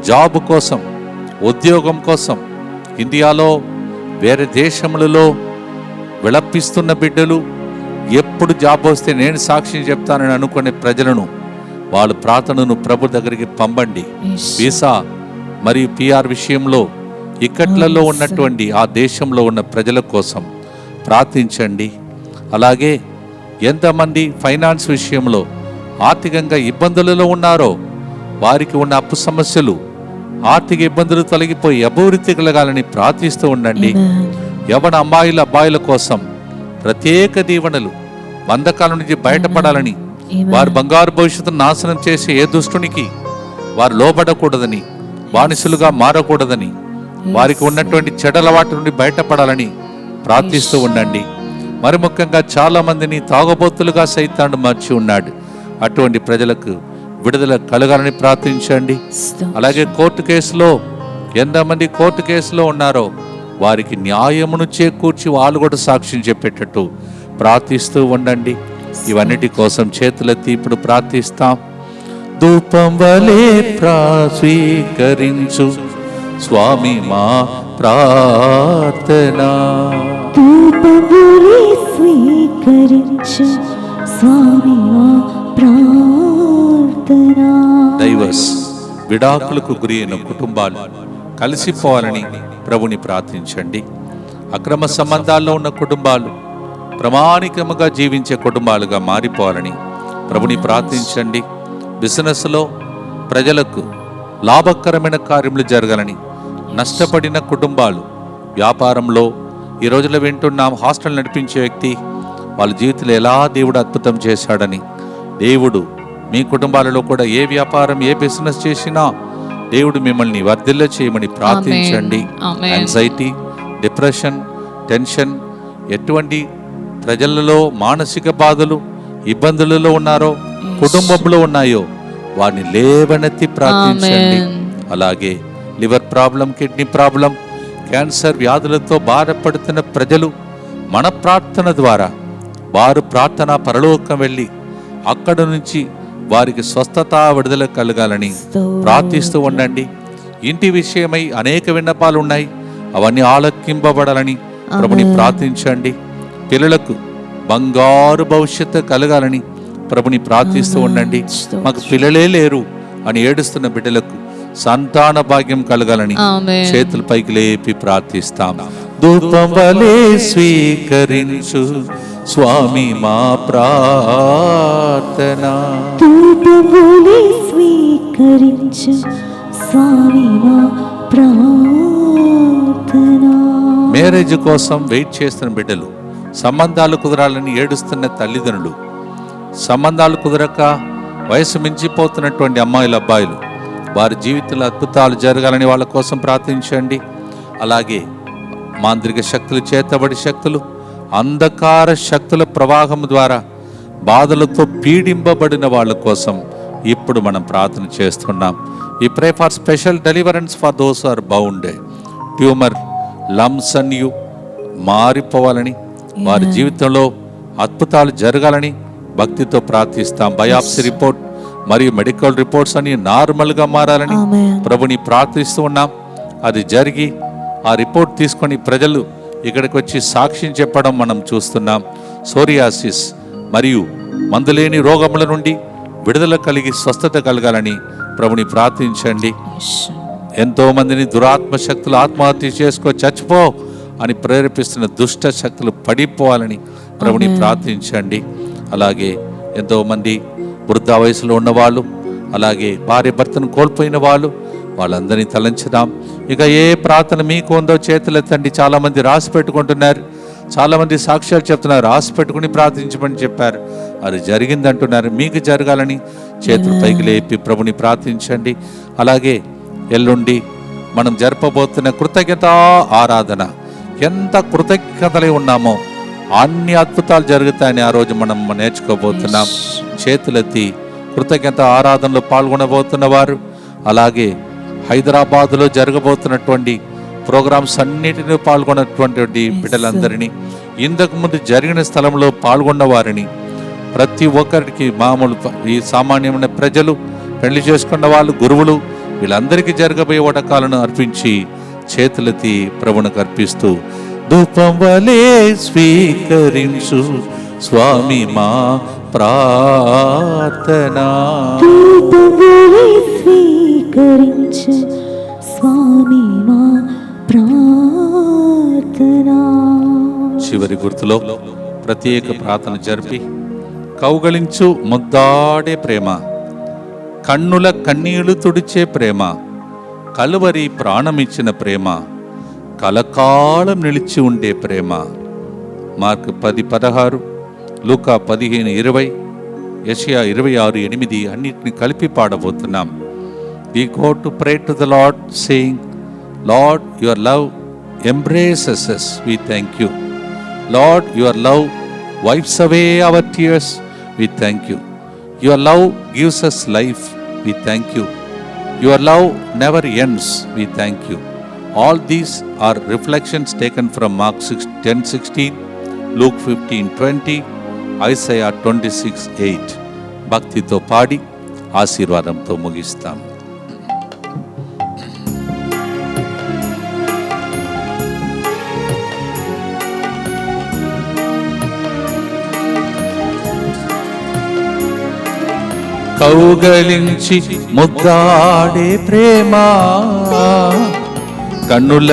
జాబ్ కోసం, ఉద్యోగం కోసం, ఇండియాలో వేరే దేశములలో విలపిస్తున్న బిడ్డలు ఎప్పుడు జాబ్ వస్తే నేను సాక్ష్యం చెప్తానని అనుకునే ప్రజలను వాళ్ళ ప్రార్థనను ప్రభు దగ్గరికి పంపండి. వీసా మరియు పిఆర్ విషయంలో ఇక్కట్లలో ఉన్నటువంటి ఆ దేశంలో ఉన్న ప్రజల కోసం ప్రార్థించండి. అలాగే ఎంతమంది ఫైనాన్స్ విషయంలో ఆర్థికంగా ఇబ్బందులలో ఉన్నారో వారికి ఉన్న అప్పు సమస్యలు, ఆర్థిక ఇబ్బందులు తొలగిపోయి అభివృద్ధి కలగాలని ప్రార్థిస్తూ ఉండండి. యవ్వన అమ్మాయిల అబ్బాయిల కోసం ప్రత్యేక దీవెనలు, బంధకాల నుంచి బయటపడాలని, వారి బంగారు భవిష్యత్తును నాశనం చేసే ఏ దుష్టునికి వారు లోబడకూడదని, బానిసలుగా మారకూడదని, వారికి ఉన్నటువంటి చెడలవాటి నుండి బయటపడాలని ప్రార్థిస్తూ ఉండండి. మరి ముఖ్యంగా చాలా మందిని తాగుబోతులుగా సైతాను మార్చి ఉన్నాడు. అటువంటి ప్రజలకు విడుదల కలగాలని ప్రార్థించండి. అలాగే కోర్టు కేసులో ఎంతమంది కోర్టు కేసులో ఉన్నారో వారికి న్యాయమును చేకూర్చి వాళ్ళు కూడా సాక్ష్యం చెప్పేటట్టు ప్రార్థిస్తూ ఉండండి. ఇవన్నిటి కోసం చేతులెత్తి ఇప్పుడు ప్రార్థిస్తాం. ధూపం వలె స్వీకరించు స్వామి మా ప్రార్థన. ధూపములే స్వీకరించు స్వామి మా ప్రార్థన. డైవర్స్, విడాకులకు గురి అయిన కుటుంబాలు కలిసిపోవాలని ప్రభుని ప్రార్థించండి. అక్రమ సంబంధాల్లో ఉన్న కుటుంబాలు ప్రామాణికముగా జీవించే కుటుంబాలుగా మారిపోవాలని ప్రభుని ప్రార్థించండి. బిజినెస్లో ప్రజలకు లాభకరమైన కార్యములు జరగాలని, నష్టపడిన కుటుంబాలు వ్యాపారంలో ఈ రోజుల్లో వింటున్నాం, హాస్టల్ నడిపించే వ్యక్తి వాళ్ళ జీవితంలో ఎలా దేవుడు అద్భుతం చేశాడని, దేవుడు మీ కుటుంబాలలో కూడా ఏ వ్యాపారం, ఏ బిజినెస్ చేసినా దేవుడు మిమ్మల్ని వర్ధిల్ల చేయమని ప్రార్థించండి. యాంగ్జైటీ, డిప్రెషన్, టెన్షన్, ఎటువంటి ప్రజలలో మానసిక బాధలు, ఇబ్బందులలో ఉన్నారో, కుటుంబంలో ఉన్నాయో వారిని లేవనెత్తి ప్రార్థించండి. అలాగే liver problem, kidney problem, cancer వ్యాధులతో బాధపడుతున్న ప్రజలు మన ప్రార్థన ద్వారా వారు ప్రార్థన పరలోకం వెళ్ళి అక్కడ నుంచి వారికి స్వస్థత, విడుదల కలగాలని ప్రార్థిస్తూ ఉండండి. ఇంటి విషయమై అనేక విన్నపాలు ఉన్నాయి, అవన్నీ ఆలకింపబడాలని ప్రభుని ప్రార్థించండి. పిల్లలకు బంగారు భవిష్యత్తు కలగాలని ప్రభుని ప్రార్థిస్తూ ఉండండి. మాకు పిల్లలే లేరు అని ఏడుస్తున్న బిడ్డలకు సంతాన భాగ్యం కలగాలని చేతుల పైకి లేపి ప్రార్థిస్తాం. ధూపం వలె స్వీకరించు స్వామి మా ప్రార్థన. ధూపములే స్వీకరించు స్వామి మా ప్రార్థన. మ్యారేజ్ కోసం వెయిట్ చేస్తున్న బిడ్డలు, సంబంధాలు కుదరాలని ఏడుస్తున్న తల్లిదండ్రులు, సంబంధాలు కుదరక వయసు మించిపోతున్నటువంటి అమ్మాయిలు, అబ్బాయిలు వారి జీవితంలో అద్భుతాలు జరగాలని వాళ్ళ కోసం ప్రార్థించండి. అలాగే మాంత్రిక శక్తులు, చేతబడి శక్తులు, అంధకార శక్తుల ప్రవాహం ద్వారా బాధలతో పీడింపబడిన వాళ్ళ కోసం ఇప్పుడు మనం ప్రార్థన చేస్తున్నాం. ఈ pray for special deliverance for those are bound. Tumour, lumps అన్నీ మారిపోవాలని, వారి జీవితంలో అద్భుతాలు జరగాలని భక్తితో ప్రార్థిస్తాం. బయాప్సీ రిపోర్ట్ మరియు మెడికల్ రిపోర్ట్స్ అన్ని నార్మల్గా మారాలని ప్రభుని ప్రార్థిస్తూ ఉన్నాం. అది జరిగి ఆ రిపోర్ట్ తీసుకొని ప్రజలు ఇక్కడికి వచ్చి సాక్ష్యం చెప్పడం మనం చూస్తున్నాం. సోరియాసిస్ మరియు మందులేని రోగముల నుండి విడుదల కలిగి స్వస్థత కలగాలని ప్రభుని ప్రార్థించండి. ఎంతో మందిని దురాత్మ శక్తులు ఆత్మహత్య చేసుకో చచ్చిపో అని ప్రేరేపిస్తున్న దుష్ట శక్తులు పడిపోవాలని ప్రభుని ప్రార్థించండి. అలాగే ఎంతోమంది వృద్ధా వయసులో ఉన్నవాళ్ళు, అలాగే భార్య భర్తను కోల్పోయిన వాళ్ళందరినీ తలంచుదాం. ఇక ఏ ప్రార్థన మీకు ఉందో చేతులెత్తండి. చాలామంది రాసి పెట్టుకుంటున్నారు, చాలామంది సాక్ష్యాలు చెప్తున్నారు, రాసి పెట్టుకుని ప్రార్థించమని చెప్పారు. అది జరిగిందంటున్నారు. మీకు జరగాలని చేతులు పైకి లేపి ప్రభుని ప్రార్థించండి. అలాగే ఎల్లుండి మనం జరపబోతున్న కృతజ్ఞత ఆరాధన, ఎంత కృతజ్ఞతలై ఉన్నామో అన్ని అద్భుతాలు జరుగుతాయని ఆ రోజు మనం నేర్చుకోబోతున్నాం. చేతులెత్తి కృతజ్ఞత ఆరాధనలో పాల్గొనబోతున్న వారు, అలాగే హైదరాబాదులో జరగబోతున్నటువంటి ప్రోగ్రామ్స్ అన్నిటినీ పాల్గొన్నటువంటి బిడ్డలందరినీ, ఇంతకు ముందు జరిగిన స్థలంలో పాల్గొన్న వారిని, ప్రతి ఒక్కరికి మామూలు ఈ సామాన్యమైన ప్రజలు, పెళ్లి చేసుకున్న వాళ్ళు, గురువులు, వీళ్ళందరికీ జరగబోయే వడకాలను అర్పించి చేతులెత్తి ప్రభువునికి అర్పిస్తూ, ధూపం వలె స్వీకరించు స్వామి మా ప్రార్థన, స్వీకరించు స్వామి మా ప్రార్థన. చివరి గుర్తులో ప్రత్యేక ప్రార్థన జరిపి, కౌగలించు ముద్దాడే ప్రేమ, కన్నుల కన్నీళ్లు తుడిచే ప్రేమ, కలువరి ప్రాణమిచ్చిన ప్రేమ, కలకాలం నిలిచి ఉండే ప్రేమ. మార్కు 10:16, లూకా 15:20, యెషయా 26:8 అన్నిటిని కలిపి పాడబోతున్నాం. We go to pray to the Lord saying, Lord, your love embraces us, we thank you. Lord, your love wipes away our tears, we thank you. Your love gives us life, we thank you. Your love never ends, we thank you. All these are reflections taken from Mark 10:16, Luke 15:20, Isaiah 26:8. భక్తితో పాడి ఆశీర్వాదంతో ముగిస్తాం. కౌగలించి ముద్దాడే ప్రేమ, కన్నుల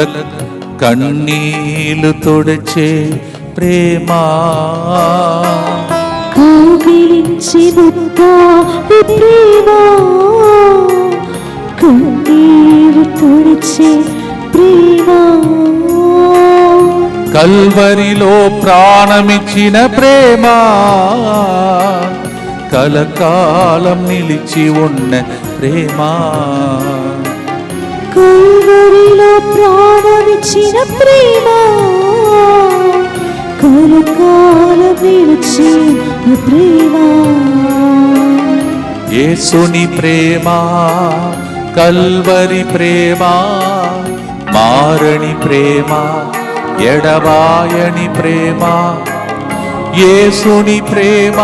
కన్నీళ్లు తుడిచే ప్రేమ, కౌగిలించి ముద్దాడే ప్రేమ, కన్నీరు తుడిచే ప్రేమ, కల్వరిలో ప్రాణమిచ్చిన ప్రేమ, కలకాలం నిలిచి ఉన్న ప్రేమ, కల్వరిలో ప్రాణమిచ్చిన ప్రేమ, కలకాలం నిలిచిన ప్రేమ. యేసుని ప్రేమ, కల్వరి ప్రేమ, మారని ప్రేమ, ఎడబాయని ప్రేమ. యేసుని ప్రేమ,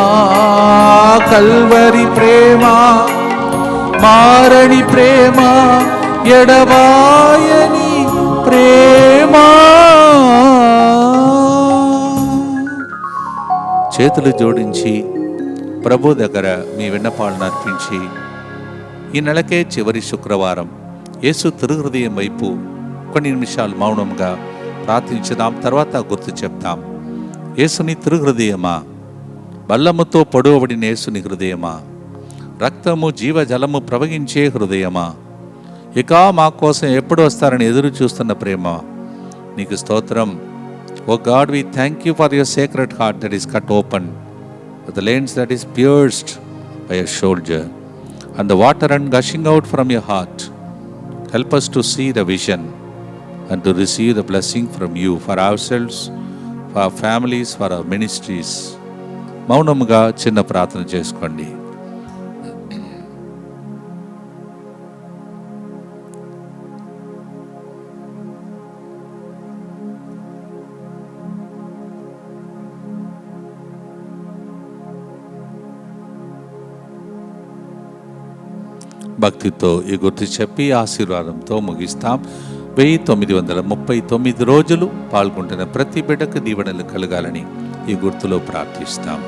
కల్వరి ప్రేమ, మారని ప్రేమ, ఎడబాయని ప్రేమ. చేతులు జోడించి ప్రభు దగ్గర మీ విన్నపాలను అర్పించి, ఈ నెలకే చివరి శుక్రవారం యేసు తిరుహృదయం వైపు కొన్ని నిమిషాలు మౌనంగా ప్రార్థించుదాం. తర్వాత గుర్తు చెప్తాం. యేసుని తిరుహృదయమా, బల్లముతో పొడవబడిన యేసుని హృదయమా, రక్తము జీవజలము ప్రవహించే హృదయమా, ఇక మా కోసం ఎప్పుడు వస్తారని ఎదురు చూస్తున్న ప్రేమ, నీకు స్తోత్రం. ఓ God, we thank you for your sacred heart that is cut open, with the lens that is pierced by a soldier, and the water and gushing out from your heart. Help us to see the vision and to receive the blessing from you for ourselves, for our families, for our ministries. మౌనముగా చిన్న ప్రార్థన చేసుకోండి. భక్తితో ఈ గుర్తు చెప్పి ఆశీర్వాదంతో ముగిస్తాం. 1939 రోజులు పాల్గొంటున్న ప్రతి బిడ్డకు దీవెనలు కలగాలని ఈ గుర్తులో ప్రార్థిస్తాం.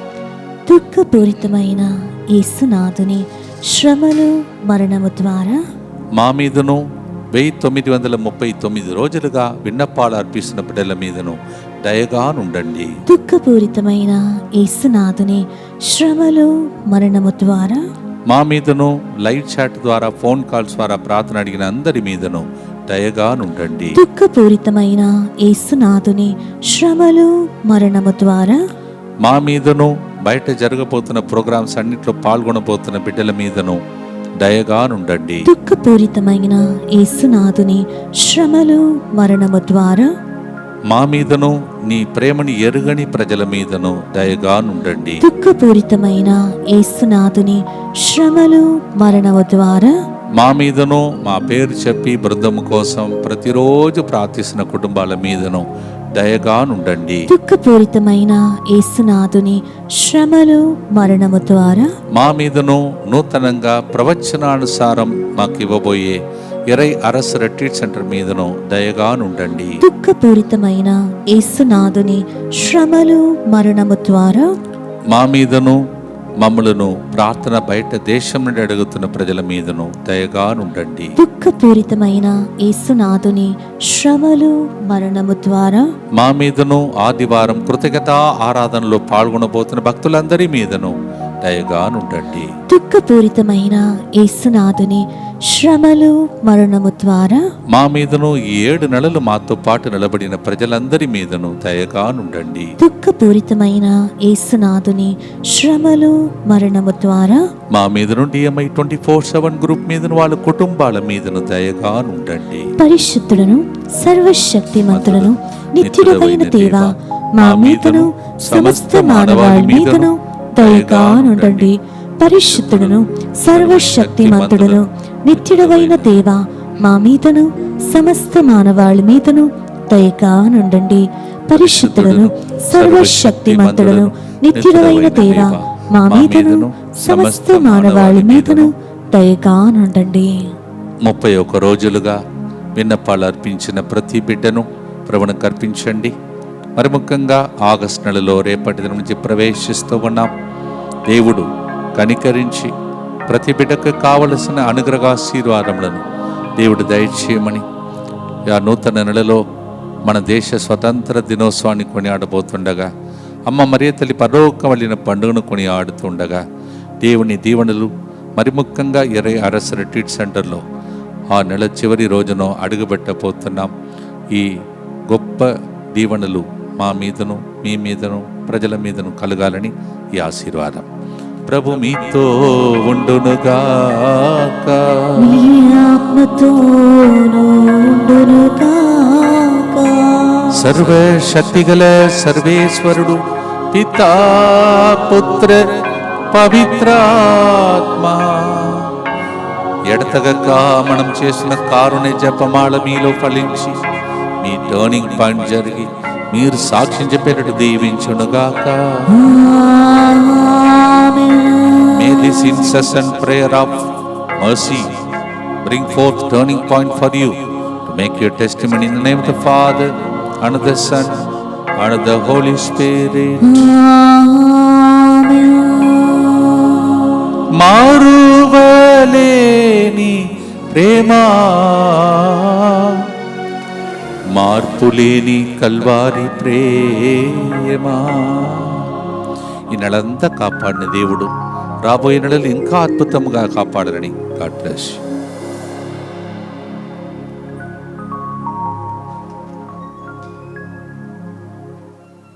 దుఃఖపూరితమైన యేసునాథుని శ్రమలు మరణము ద్వారా మా మీదను 1939 రోజులుగా విన్నపాలు అర్పిస్తున్న బిడ్డల మీదను దయగా నుండండి. దుఃఖపూరితమైన యేసునాథుని శ్రమలు మరణము ద్వారా మా మీదను లైవ్ చాట్ ద్వారా ఫోన్ కాల్స్ ద్వారా ప్రార్థన అడిగిన అందరి మీదను దయగా నుండండి. దుఃఖపూరితమైన యేసునాథుని శ్రమలు మరణము ద్వారా మా మీదను బయట జరగబోతున్న ప్రోగ్రామ్స్ అన్నింటిలో పాల్గొనబోతున్న బిడ్డల మీదను దయగా నుండండి. దుఃఖపూరితమైన యేసునాథుని శ్రమలు మరణము ద్వారా మా మీదను నీ ప్రేమని ఎరుగని ప్రజల మీదను దయగా నుండండి. దుఃఖపూరితమైన యేసునాథుని శ్రమలు మరణము ద్వారా మా మీదను మా పేరు చెప్పి బృందము కోసం ప్రతిరోజు ప్రార్థిస్తున్న కుటుంబాల మీదను దయగా నుండండి. దుఃఖపూరితమైన యేసునాథుని శ్రమలు మరణము ద్వారా మా మీదను నూతనంగా ప్రవచనానుసారం మాకు ఇవ్వబోయే ఎరై అరస్ రెట్రీట్ సెంటర్ మీదను దయగా నుండండి. దుఃఖపూరితమైన యేసునాథుని శ్రమలు మరణము ద్వారా మా మీదను మమ్మలను ప్రార్థన బయట దేశం నుండి అడుగుతున్న ప్రజల మీదను దయగా నుండండి. దుఃఖపూరితమైన యేసునాథుని శ్రమలు మరణము ద్వారా మా మీదను ఆదివారం కృతజ్ఞతా ఆరాధనలో పాల్గొనబోతున్న భక్తులందరి మీదను దయగా నుండండి. దుఃఖపూరితమైన యేసునాథుని శ్రమలు మరణము ద్వారా మా మీదను 7 నెలలు మాతో పాటు నిలబడిన ప్రజలందరి మీదను దయగా నుండండి. దుఃఖపూరితమైన యేసునాథుని శ్రమలు మరణము ద్వారా మా మీద నుండి DMI 24/7 గ్రూప్ మీదను వాళ్ళ కుటుంబాల మీదను దయగా నుండండి. పరిశుద్ధులను సర్వశక్తిమంతులను నిత్యుడైన దేవా మా మీదను సమస్త మానవాళి మీదను దయగా నుండండి. పరిశుద్ధులను సర్వశక్తిమంతులను నిత్యుడైన దేవా మా మీదను సమస్త మానవాళి మీదను దయగా నుండండి. పరిశుద్ధులను సర్వశక్తిమంతులను నిత్యుడైన దేవా మా మీదను సమస్త మానవాళి మీదను దయగా నుండండి. 31 రోజులుగా విన్నపాలు అర్పించిన ప్రతి బిడ్డను ప్రభువునికి అర్పించండి. మరి ముఖ్యంగా ఆగస్టు నెలలో రేపటి దినం నుంచి ప్రవేశిస్తూ ఉన్నాం. దేవుడు కనికరించి ప్రతి బిడ్డకు కావలసిన అనుగ్రహాశీర్వాదములను దేవుడు దయచేయమని ఆ నూతన నెలలో మన దేశ స్వతంత్ర దినోత్సవాన్ని కొనియాడబోతుండగా అమ్మ మరియ తల్లి పరలోక వెళ్ళిన పండుగను కొనియాడుతుండగా దేవుని దీవెనలు మరి ముఖ్యంగా ఎరై అరస్ రిట్రీట్ సెంటర్లో ఆ నెల చివరి రోజున అడుగుపెట్టబోతున్నాం. ఈ గొప్ప దీవెనలు మా మీదను మీ మీదను ప్రజల మీదను కలగాలని ఈ ఆశీర్వాదం. ప్రభు మీతో ఉండునుగాక. మీ ఆత్మతోనూ ఉండునుగాక. సర్వశక్తిగల సర్వేశ్వరుడు పితా పుత్ర పవిత్రాత్మ ఎడతగక మనం చేసిన కారుణ్య జపమాల మీలో ఫలించి మీ టర్నింగ్ పాయింట్ జరిగి మీరు సాక్ష్యం చెప్పేటట్టు దీవించునుగాక. May this incessant prayer of mercy bring forth turning point for you to make your testimony in the name of the Father and of the Son and of the Holy Spirit. మారువలేని ప్రేమ మార్పులేని కల్వారి ప్రేమ ఈ నెలంతా కాపాడిన దేవుడు రాబోయే నెలలు ఇంకా అద్భుతంగా కాపాడాలని God bless you.